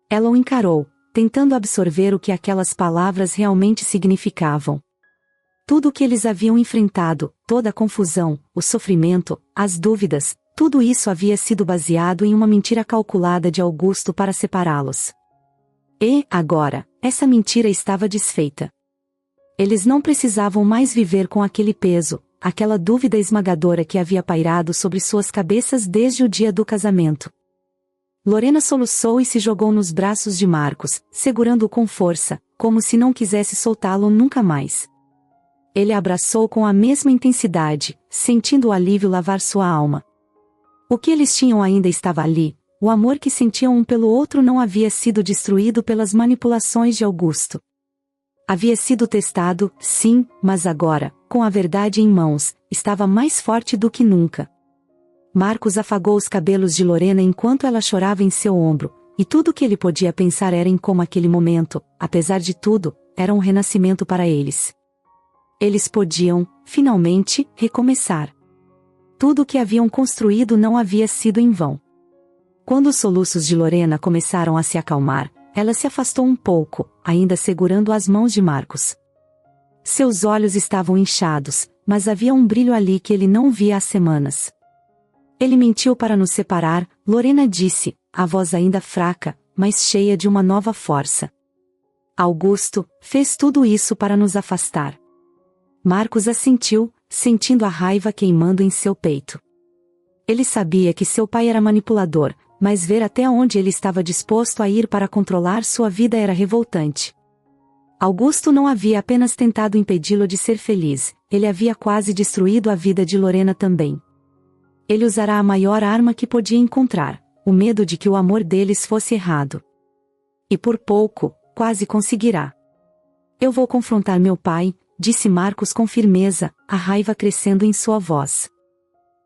Ela o encarou, tentando absorver o que aquelas palavras realmente significavam. Tudo o que eles haviam enfrentado, toda a confusão, o sofrimento, as dúvidas, tudo isso havia sido baseado em uma mentira calculada de Augusto para separá-los. E, agora, essa mentira estava desfeita. Eles não precisavam mais viver com aquele peso, aquela dúvida esmagadora que havia pairado sobre suas cabeças desde o dia do casamento. Lorena soluçou e se jogou nos braços de Marcos, segurando-o com força, como se não quisesse soltá-lo nunca mais. Ele a abraçou com a mesma intensidade, sentindo o alívio lavar sua alma. O que eles tinham ainda estava ali, o amor que sentiam um pelo outro não havia sido destruído pelas manipulações de Augusto. Havia sido testado, sim, mas agora, com a verdade em mãos, estava mais forte do que nunca. Marcos afagou os cabelos de Lorena enquanto ela chorava em seu ombro, e tudo o que ele podia pensar era em como aquele momento, apesar de tudo, era um renascimento para eles. Eles podiam, finalmente, recomeçar. Tudo o que haviam construído não havia sido em vão. Quando os soluços de Lorena começaram a se acalmar, ela se afastou um pouco, ainda segurando as mãos de Marcos. Seus olhos estavam inchados, mas havia um brilho ali que ele não via há semanas. Ele mentiu para nos separar, Lorena disse, a voz ainda fraca, mas cheia de uma nova força. Augusto fez tudo isso para nos afastar. Marcos assentiu, sentindo a raiva queimando em seu peito. Ele sabia que seu pai era manipulador, mas ver até onde ele estava disposto a ir para controlar sua vida era revoltante. Augusto não havia apenas tentado impedi-lo de ser feliz, ele havia quase destruído a vida de Lorena também. Ele usará a maior arma que podia encontrar, o medo de que o amor deles fosse errado. E por pouco, quase conseguirá. Eu vou confrontar meu pai, disse Marcos com firmeza, a raiva crescendo em sua voz.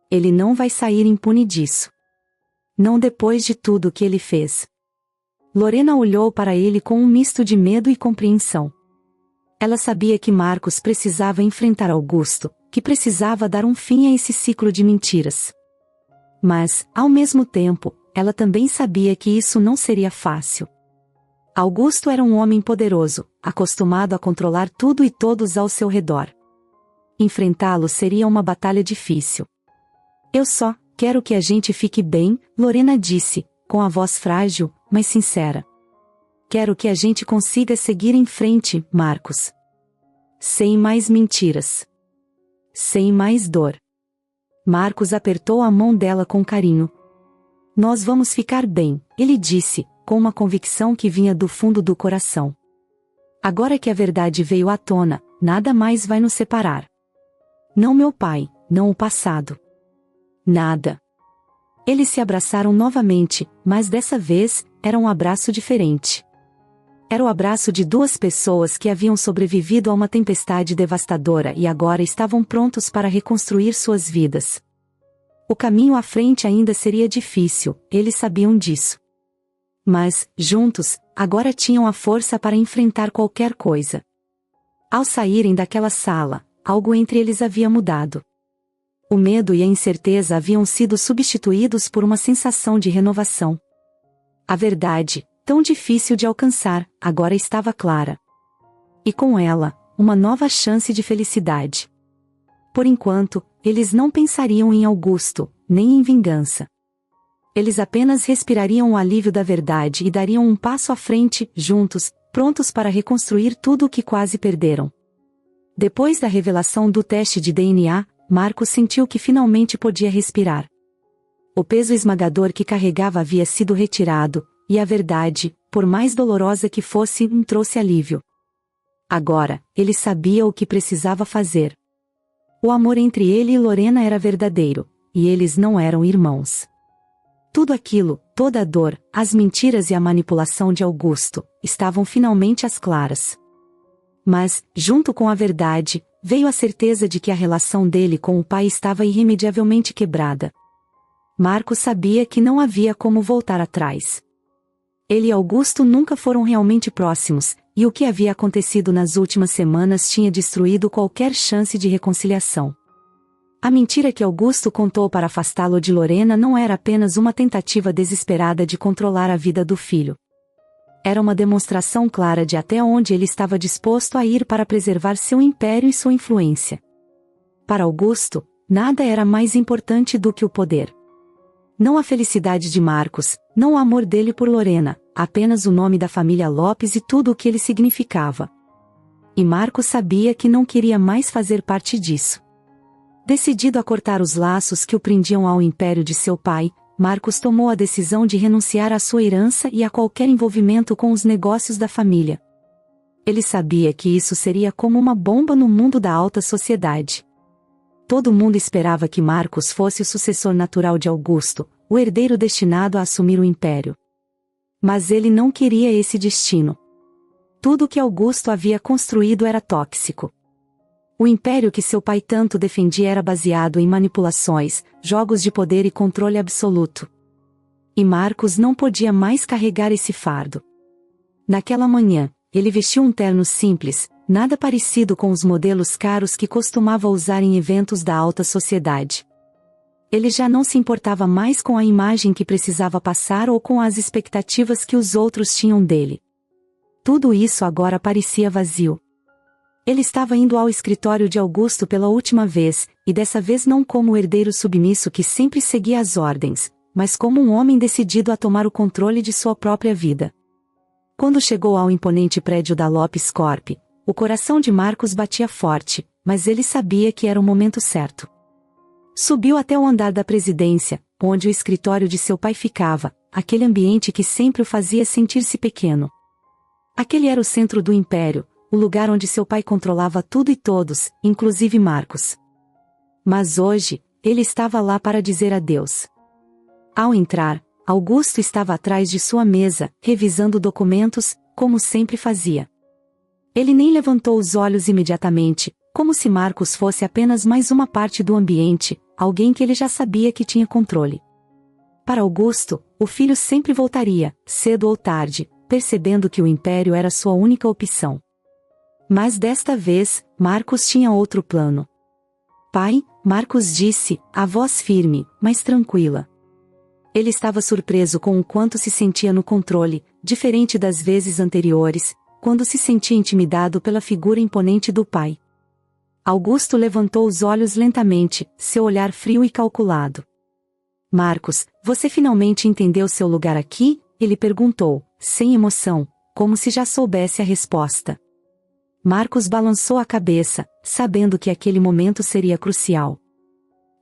Ele não vai sair impune disso. Não depois de tudo o que ele fez. Lorena olhou para ele com um misto de medo e compreensão. Ela sabia que Marcos precisava enfrentar Augusto, que precisava dar um fim a esse ciclo de mentiras. Mas, ao mesmo tempo, ela também sabia que isso não seria fácil. Augusto era um homem poderoso, acostumado a controlar tudo e todos ao seu redor. Enfrentá-lo seria uma batalha difícil. Eu só quero que a gente fique bem, Lorena disse, com a voz frágil, mas sincera. Quero que a gente consiga seguir em frente, Marcos. Sem mais mentiras. Sem mais dor. Marcos apertou a mão dela com carinho. Nós vamos ficar bem, ele disse, com uma convicção que vinha do fundo do coração. Agora que a verdade veio à tona, nada mais vai nos separar. Não meu pai, não o passado. Nada. Eles se abraçaram novamente, mas dessa vez, era um abraço diferente. Era o abraço de duas pessoas que haviam sobrevivido a uma tempestade devastadora e agora estavam prontos para reconstruir suas vidas. O caminho à frente ainda seria difícil, eles sabiam disso. Mas, juntos, agora tinham a força para enfrentar qualquer coisa. Ao saírem daquela sala, algo entre eles havia mudado. O medo e a incerteza haviam sido substituídos por uma sensação de renovação. A verdade, tão difícil de alcançar, agora estava clara. E com ela, uma nova chance de felicidade. Por enquanto, eles não pensariam em Augusto, nem em vingança. Eles apenas respirariam o alívio da verdade e dariam um passo à frente, juntos, prontos para reconstruir tudo o que quase perderam. Depois da revelação do teste de DNA, Marcos sentiu que finalmente podia respirar. O peso esmagador que carregava havia sido retirado, e a verdade, por mais dolorosa que fosse, trouxe alívio. Agora, ele sabia o que precisava fazer. O amor entre ele e Lorena era verdadeiro, e eles não eram irmãos. Tudo aquilo, toda a dor, as mentiras e a manipulação de Augusto, estavam finalmente às claras. Mas, junto com a verdade, veio a certeza de que a relação dele com o pai estava irremediavelmente quebrada. Marcos sabia que não havia como voltar atrás. Ele e Augusto nunca foram realmente próximos, e o que havia acontecido nas últimas semanas tinha destruído qualquer chance de reconciliação. A mentira que Augusto contou para afastá-lo de Lorena não era apenas uma tentativa desesperada de controlar a vida do filho. Era uma demonstração clara de até onde ele estava disposto a ir para preservar seu império e sua influência. Para Augusto, nada era mais importante do que o poder. Não a felicidade de Marcos, não o amor dele por Lorena, apenas o nome da família Lopes e tudo o que ele significava. E Marcos sabia que não queria mais fazer parte disso. Decidido a cortar os laços que o prendiam ao império de seu pai, Marcos tomou a decisão de renunciar à sua herança e a qualquer envolvimento com os negócios da família. Ele sabia que isso seria como uma bomba no mundo da alta sociedade. Todo mundo esperava que Marcos fosse o sucessor natural de Augusto, o herdeiro destinado a assumir o império. Mas ele não queria esse destino. Tudo o que Augusto havia construído era tóxico. O império que seu pai tanto defendia era baseado em manipulações, jogos de poder e controle absoluto. E Marcos não podia mais carregar esse fardo. Naquela manhã, ele vestiu um terno simples, nada parecido com os modelos caros que costumava usar em eventos da alta sociedade. Ele já não se importava mais com a imagem que precisava passar ou com as expectativas que os outros tinham dele. Tudo isso agora parecia vazio. Ele estava indo ao escritório de Augusto pela última vez, e dessa vez não como o herdeiro submisso que sempre seguia as ordens, mas como um homem decidido a tomar o controle de sua própria vida. Quando chegou ao imponente prédio da Lopes Corp, o coração de Marcos batia forte, mas ele sabia que era o momento certo. Subiu até o andar da presidência, onde o escritório de seu pai ficava, aquele ambiente que sempre o fazia sentir-se pequeno. Aquele era o centro do império, o lugar onde seu pai controlava tudo e todos, inclusive Marcos. Mas hoje, ele estava lá para dizer adeus. Ao entrar, Augusto estava atrás de sua mesa, revisando documentos, como sempre fazia. Ele nem levantou os olhos imediatamente, como se Marcos fosse apenas mais uma parte do ambiente, alguém que ele já sabia que tinha controle. Para Augusto, o filho sempre voltaria, cedo ou tarde, percebendo que o império era sua única opção. Mas desta vez, Marcos tinha outro plano. Pai, Marcos disse, a voz firme, mas tranquila. Ele estava surpreso com o quanto se sentia no controle, diferente das vezes anteriores, quando se sentia intimidado pela figura imponente do pai. Augusto levantou os olhos lentamente, seu olhar frio e calculado. Marcos, você finalmente entendeu seu lugar aqui? Ele perguntou, sem emoção, como se já soubesse a resposta. Marcos balançou a cabeça, sabendo que aquele momento seria crucial.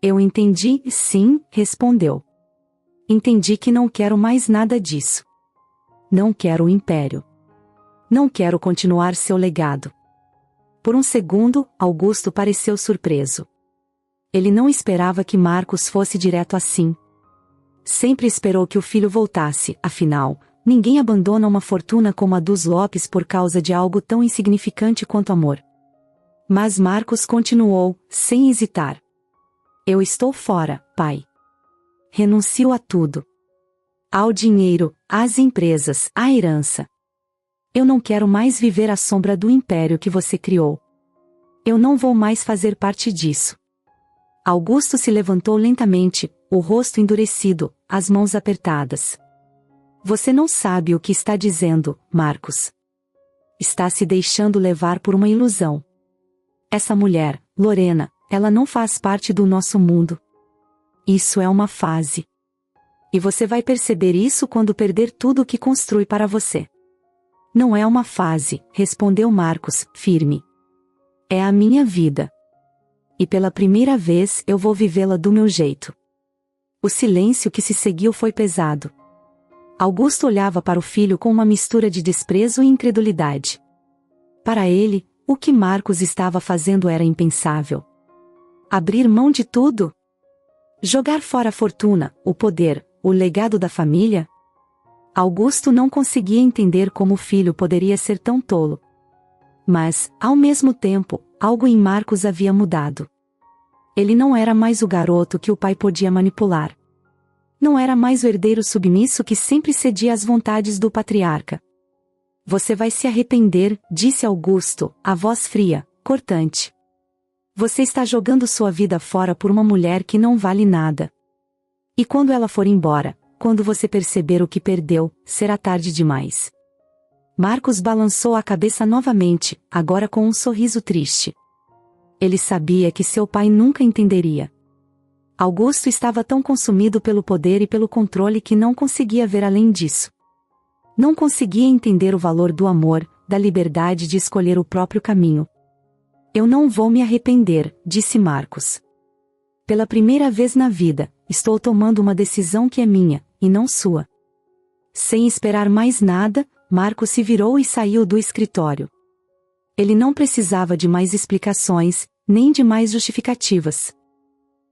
Eu entendi, sim, respondeu. Entendi que não quero mais nada disso. Não quero o império. Não quero continuar seu legado. Por um segundo, Augusto pareceu surpreso. Ele não esperava que Marcos fosse direto assim. Sempre esperou que o filho voltasse, afinal, ninguém abandona uma fortuna como a dos Lopes por causa de algo tão insignificante quanto amor. Mas Marcos continuou, sem hesitar. Eu estou fora, pai. Renuncio a tudo. Ao dinheiro, às empresas, à herança. Eu não quero mais viver à sombra do império que você criou. Eu não vou mais fazer parte disso. Augusto se levantou lentamente, o rosto endurecido, as mãos apertadas. Você não sabe o que está dizendo, Marcos. Está se deixando levar por uma ilusão. Essa mulher, Lorena, ela não faz parte do nosso mundo. Isso é uma fase. E você vai perceber isso quando perder tudo o que construi para você. Não é uma fase, respondeu Marcos, firme. É a minha vida. E pela primeira vez eu vou vivê-la do meu jeito. O silêncio que se seguiu foi pesado. Augusto olhava para o filho com uma mistura de desprezo e incredulidade. Para ele, o que Marcos estava fazendo era impensável. Abrir mão de tudo? Jogar fora a fortuna, o poder, o legado da família? Augusto não conseguia entender como o filho poderia ser tão tolo. Mas, ao mesmo tempo, algo em Marcos havia mudado. Ele não era mais o garoto que o pai podia manipular. Não era mais o herdeiro submisso que sempre cedia às vontades do patriarca. Você vai se arrepender, disse Augusto, a voz fria, cortante. Você está jogando sua vida fora por uma mulher que não vale nada. E quando ela for embora, quando você perceber o que perdeu, será tarde demais. Marcos balançou a cabeça novamente, agora com um sorriso triste. Ele sabia que seu pai nunca entenderia. Augusto estava tão consumido pelo poder e pelo controle que não conseguia ver além disso. Não conseguia entender o valor do amor, da liberdade de escolher o próprio caminho. Eu não vou me arrepender, disse Marcos. Pela primeira vez na vida, estou tomando uma decisão que é minha, e não sua. Sem esperar mais nada, Marcos se virou e saiu do escritório. Ele não precisava de mais explicações, nem de mais justificativas.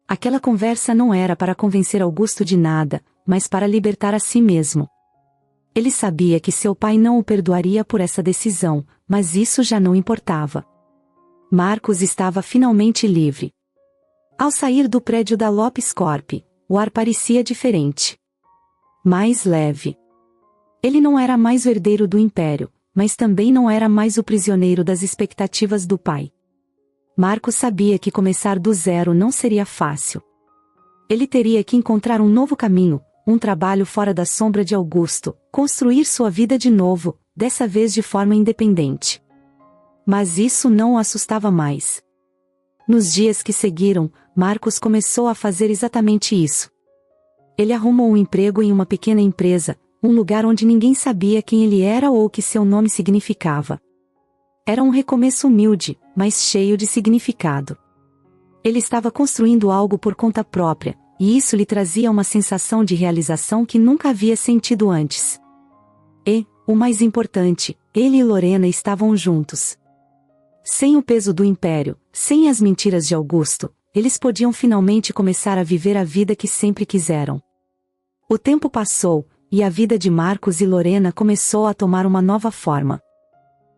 Aquela conversa não era para convencer Augusto de nada, mas para libertar a si mesmo. Ele sabia que seu pai não o perdoaria por essa decisão, mas isso já não importava. Marcos estava finalmente livre. Ao sair do prédio da Lopes Corp, o ar parecia diferente. Mais leve. Ele não era mais o herdeiro do império, mas também não era mais o prisioneiro das expectativas do pai. Marcos sabia que começar do zero não seria fácil. Ele teria que encontrar um novo caminho, um trabalho fora da sombra de Augusto, construir sua vida de novo, dessa vez de forma independente. Mas isso não o assustava mais. Nos dias que seguiram, Marcos começou a fazer exatamente isso. Ele arrumou um emprego em uma pequena empresa, um lugar onde ninguém sabia quem ele era ou o que seu nome significava. Era um recomeço humilde, mas cheio de significado. Ele estava construindo algo por conta própria, e isso lhe trazia uma sensação de realização que nunca havia sentido antes. E, o mais importante, ele e Lorena estavam juntos. Sem o peso do império, sem as mentiras de Augusto, eles podiam finalmente começar a viver a vida que sempre quiseram. O tempo passou, e a vida de Marcos e Lorena começou a tomar uma nova forma.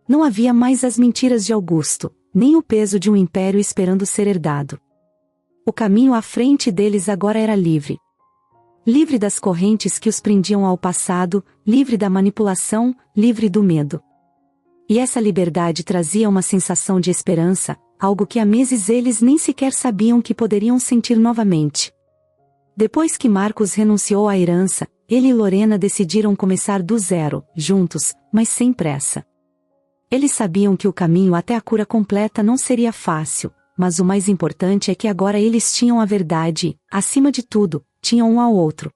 Não havia mais as mentiras de Augusto, nem o peso de um império esperando ser herdado. O caminho à frente deles agora era livre. Livre das correntes que os prendiam ao passado, livre da manipulação, livre do medo. E essa liberdade trazia uma sensação de esperança, algo que há meses eles nem sequer sabiam que poderiam sentir novamente. Depois que Marcos renunciou à herança, ele e Lorena decidiram começar do zero, juntos, mas sem pressa. Eles sabiam que o caminho até a cura completa não seria fácil, mas o mais importante é que agora eles tinham a verdade e, acima de tudo, tinham um ao outro.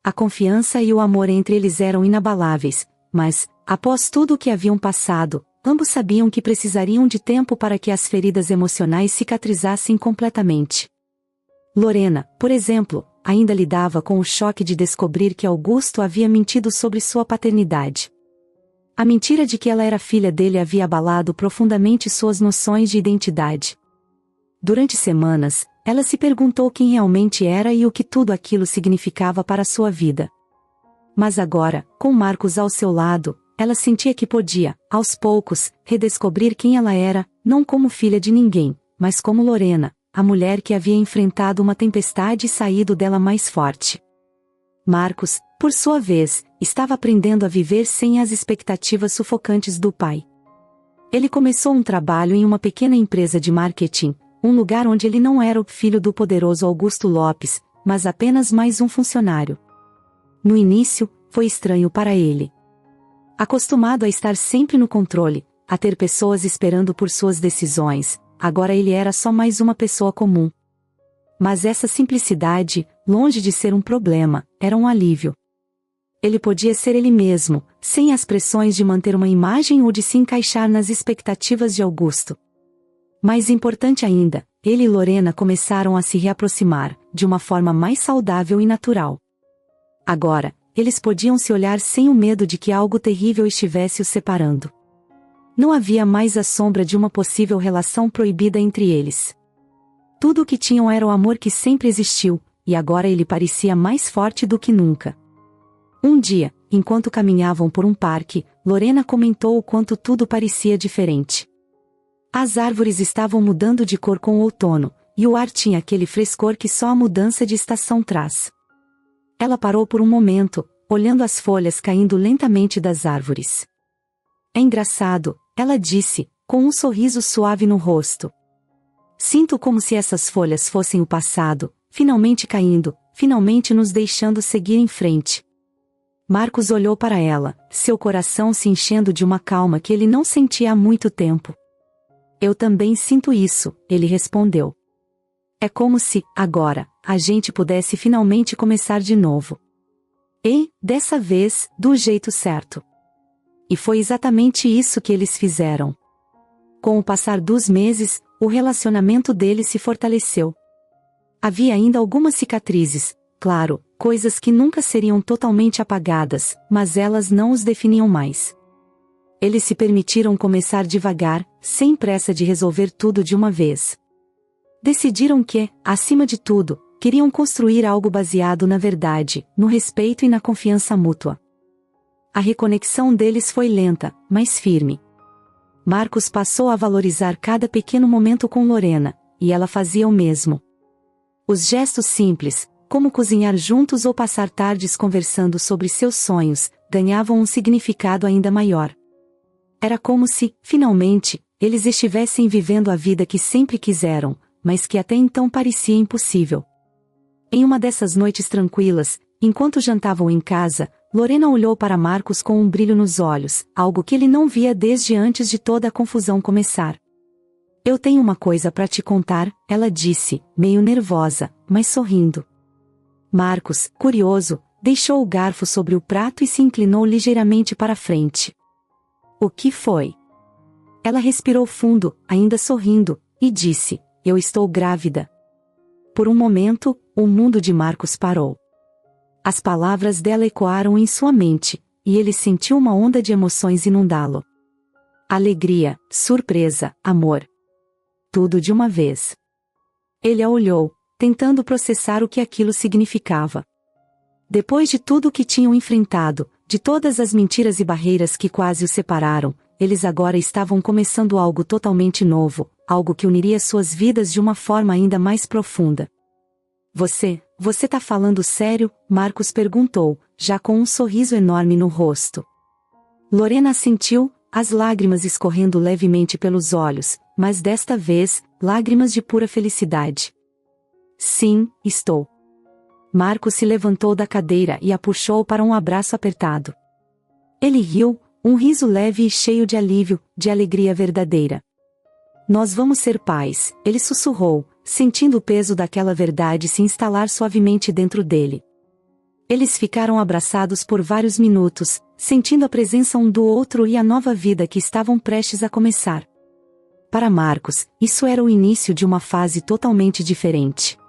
A confiança e o amor entre eles eram inabaláveis, mas, após tudo o que haviam passado, ambos sabiam que precisariam de tempo para que as feridas emocionais cicatrizassem completamente. Lorena, por exemplo, ainda lidava com o choque de descobrir que Augusto havia mentido sobre sua paternidade. A mentira de que ela era filha dele havia abalado profundamente suas noções de identidade. Durante semanas, ela se perguntou quem realmente era e o que tudo aquilo significava para sua vida. Mas agora, com Marcos ao seu lado, ela sentia que podia, aos poucos, redescobrir quem ela era, não como filha de ninguém, mas como Lorena, a mulher que havia enfrentado uma tempestade e saído dela mais forte. Marcos, por sua vez, estava aprendendo a viver sem as expectativas sufocantes do pai. Ele começou um trabalho em uma pequena empresa de marketing, um lugar onde ele não era o filho do poderoso Augusto Lopes, mas apenas mais um funcionário. No início, foi estranho para ele. Acostumado a estar sempre no controle, a ter pessoas esperando por suas decisões, agora ele era só mais uma pessoa comum. Mas essa simplicidade, longe de ser um problema, era um alívio. Ele podia ser ele mesmo, sem as pressões de manter uma imagem ou de se encaixar nas expectativas de Augusto. Mais importante ainda, ele e Lorena começaram a se reaproximar, de uma forma mais saudável e natural. Agora, eles podiam se olhar sem o medo de que algo terrível estivesse os separando. Não havia mais a sombra de uma possível relação proibida entre eles. Tudo o que tinham era o amor que sempre existiu, e agora ele parecia mais forte do que nunca. Um dia, enquanto caminhavam por um parque, Lorena comentou o quanto tudo parecia diferente. As árvores estavam mudando de cor com o outono, e o ar tinha aquele frescor que só a mudança de estação traz. Ela parou por um momento, olhando as folhas caindo lentamente das árvores. É engraçado, ela disse, com um sorriso suave no rosto. Sinto como se essas folhas fossem o passado, finalmente caindo, finalmente nos deixando seguir em frente. Marcos olhou para ela, seu coração se enchendo de uma calma que ele não sentia há muito tempo. Eu também sinto isso, ele respondeu. É como se, agora, a gente pudesse finalmente começar de novo. E, dessa vez, do jeito certo. E foi exatamente isso que eles fizeram. Com o passar dos meses, o relacionamento deles se fortaleceu. Havia ainda algumas cicatrizes, claro, coisas que nunca seriam totalmente apagadas, mas elas não os definiam mais. Eles se permitiram começar devagar, sem pressa de resolver tudo de uma vez. Decidiram que, acima de tudo, queriam construir algo baseado na verdade, no respeito e na confiança mútua. A reconexão deles foi lenta, mas firme. Marcos passou a valorizar cada pequeno momento com Lorena, e ela fazia o mesmo. Os gestos simples, como cozinhar juntos ou passar tardes conversando sobre seus sonhos, ganhavam um significado ainda maior. Era como se, finalmente, eles estivessem vivendo a vida que sempre quiseram, mas que até então parecia impossível. Em uma dessas noites tranquilas, enquanto jantavam em casa, Lorena olhou para Marcos com um brilho nos olhos, algo que ele não via desde antes de toda a confusão começar. Eu tenho uma coisa para te contar, ela disse, meio nervosa, mas sorrindo. Marcos, curioso, deixou o garfo sobre o prato e se inclinou ligeiramente para frente. O que foi? Ela respirou fundo, ainda sorrindo, e disse, eu estou grávida. Por um momento, o mundo de Marcos parou. As palavras dela ecoaram em sua mente, e ele sentiu uma onda de emoções inundá-lo. Alegria, surpresa, amor. Tudo de uma vez. Ele a olhou, tentando processar o que aquilo significava. Depois de tudo o que tinham enfrentado, de todas as mentiras e barreiras que quase os separaram, eles agora estavam começando algo totalmente novo, algo que uniria suas vidas de uma forma ainda mais profunda. Você tá falando sério? Marcos perguntou, já com um sorriso enorme no rosto. Lorena assentiu, as lágrimas escorrendo levemente pelos olhos, mas desta vez, lágrimas de pura felicidade. Sim, estou. Marcos se levantou da cadeira e a puxou para um abraço apertado. Ele riu, um riso leve e cheio de alívio, de alegria verdadeira. Nós vamos ser pais, ele sussurrou, sentindo o peso daquela verdade se instalar suavemente dentro dele. Eles ficaram abraçados por vários minutos, sentindo a presença um do outro e a nova vida que estavam prestes a começar. Para Marcos, isso era o início de uma fase totalmente diferente.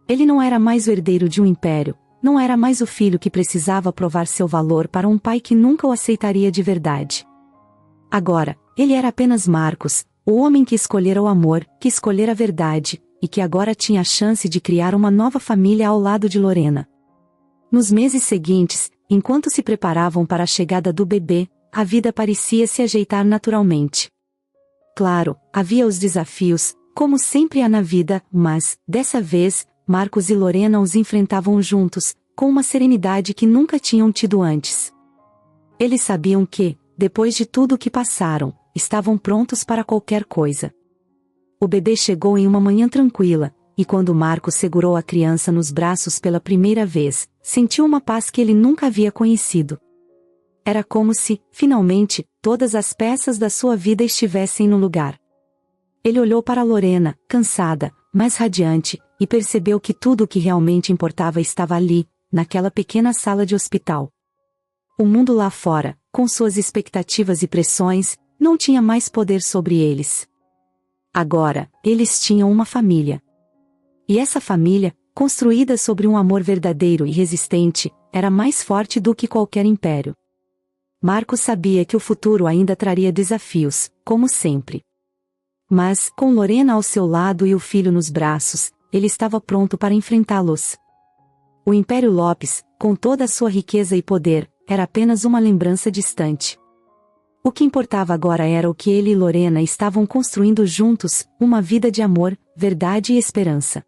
Ele não era mais o herdeiro de um império, não era mais o filho que precisava provar seu valor para um pai que nunca o aceitaria de verdade. Agora, ele era apenas Marcos, o homem que escolhera o amor, que escolhera a verdade, e que agora tinha a chance de criar uma nova família ao lado de Lorena. Nos meses seguintes, enquanto se preparavam para a chegada do bebê, a vida parecia se ajeitar naturalmente. Claro, havia os desafios, como sempre há na vida, mas, dessa vez, Marcos e Lorena os enfrentavam juntos, com uma serenidade que nunca tinham tido antes. Eles sabiam que, depois de tudo o que passaram, estavam prontos para qualquer coisa. O bebê chegou em uma manhã tranquila, e quando Marcos segurou a criança nos braços pela primeira vez, sentiu uma paz que ele nunca havia conhecido. Era como se, finalmente, todas as peças da sua vida estivessem no lugar. Ele olhou para Lorena, cansada, mas radiante, e percebeu que tudo o que realmente importava estava ali, naquela pequena sala de hospital. O mundo lá fora, com suas expectativas e pressões, não tinha mais poder sobre eles. Agora, eles tinham uma família. E essa família, construída sobre um amor verdadeiro e resistente, era mais forte do que qualquer império. Marcos sabia que o futuro ainda traria desafios, como sempre. Mas, com Lorena ao seu lado e o filho nos braços, ele estava pronto para enfrentá-los. O Império Lopes, com toda a sua riqueza e poder, era apenas uma lembrança distante. O que importava agora era o que ele e Lorena estavam construindo juntos, uma vida de amor, verdade e esperança.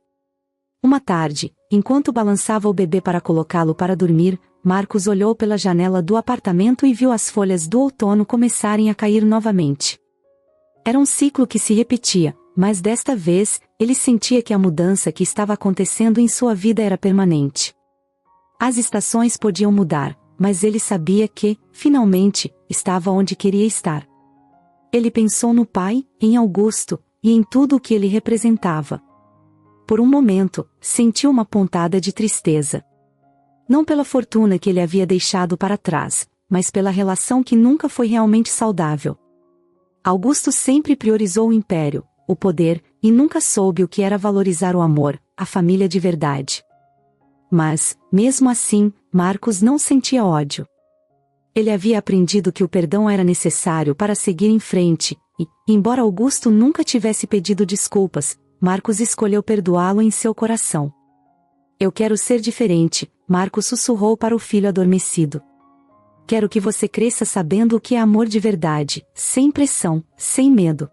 Uma tarde, enquanto balançava o bebê para colocá-lo para dormir, Marcos olhou pela janela do apartamento e viu as folhas do outono começarem a cair novamente. Era um ciclo que se repetia, mas desta vez, ele sentia que a mudança que estava acontecendo em sua vida era permanente. As estações podiam mudar, mas ele sabia que, finalmente, estava onde queria estar. Ele pensou no pai, em Augusto, e em tudo o que ele representava. por um momento, sentiu uma pontada de tristeza. Não pela fortuna que ele havia deixado para trás, mas pela relação que nunca foi realmente saudável. Augusto sempre priorizou o império, o poder, e nunca soube o que era valorizar o amor, a família de verdade. Mas, mesmo assim, Marcos não sentia ódio. Ele havia aprendido que o perdão era necessário para seguir em frente, e, embora Augusto nunca tivesse pedido desculpas, Marcos escolheu perdoá-lo em seu coração. Eu quero ser diferente, Marcos sussurrou para o filho adormecido. Quero que você cresça sabendo o que é amor de verdade, sem pressão, sem medo.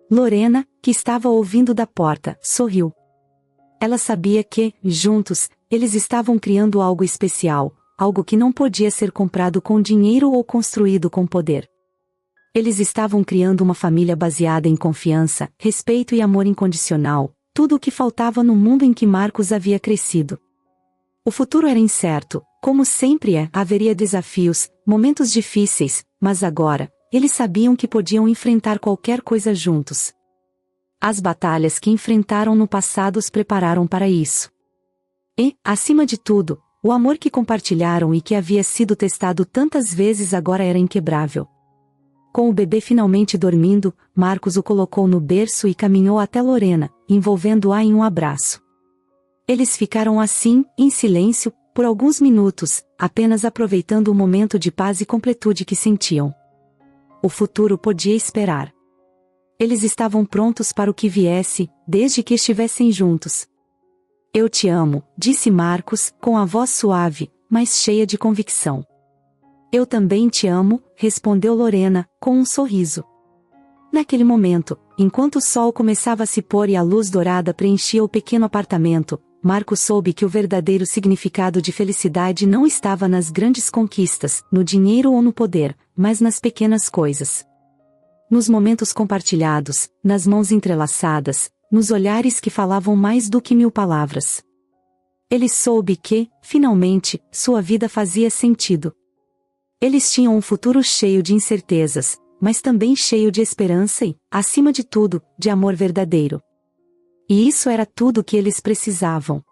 Lorena, que estava ouvindo da porta, sorriu. Ela sabia que, juntos, eles estavam criando algo especial, algo que não podia ser comprado com dinheiro ou construído com poder. Eles estavam criando uma família baseada em confiança, respeito e amor incondicional, tudo o que faltava no mundo em que Marcos havia crescido. O futuro era incerto, como sempre é, haveria desafios, momentos difíceis, mas agora, eles sabiam que podiam enfrentar qualquer coisa juntos. As batalhas que enfrentaram no passado os prepararam para isso. E, acima de tudo, o amor que compartilharam e que havia sido testado tantas vezes agora era inquebrável. Com o bebê finalmente dormindo, Marcos o colocou no berço e caminhou até Lorena, envolvendo-a em um abraço. Eles ficaram assim, em silêncio, por alguns minutos, apenas aproveitando o momento de paz e completude que sentiam. O futuro podia esperar. Eles estavam prontos para o que viesse, desde que estivessem juntos. Eu te amo, disse Marcos, com a voz suave, mas cheia de convicção. Eu também te amo, respondeu Lorena, com um sorriso. Naquele momento, enquanto o sol começava a se pôr e a luz dourada preenchia o pequeno apartamento, Marcos soube que o verdadeiro significado de felicidade não estava nas grandes conquistas, no dinheiro ou no poder, mas nas pequenas coisas. Nos momentos compartilhados, nas mãos entrelaçadas, nos olhares que falavam mais do que 1000 palavras. Ele soube que, finalmente, sua vida fazia sentido. Eles tinham um futuro cheio de incertezas, mas também cheio de esperança e, acima de tudo, de amor verdadeiro. E isso era tudo o que eles precisavam.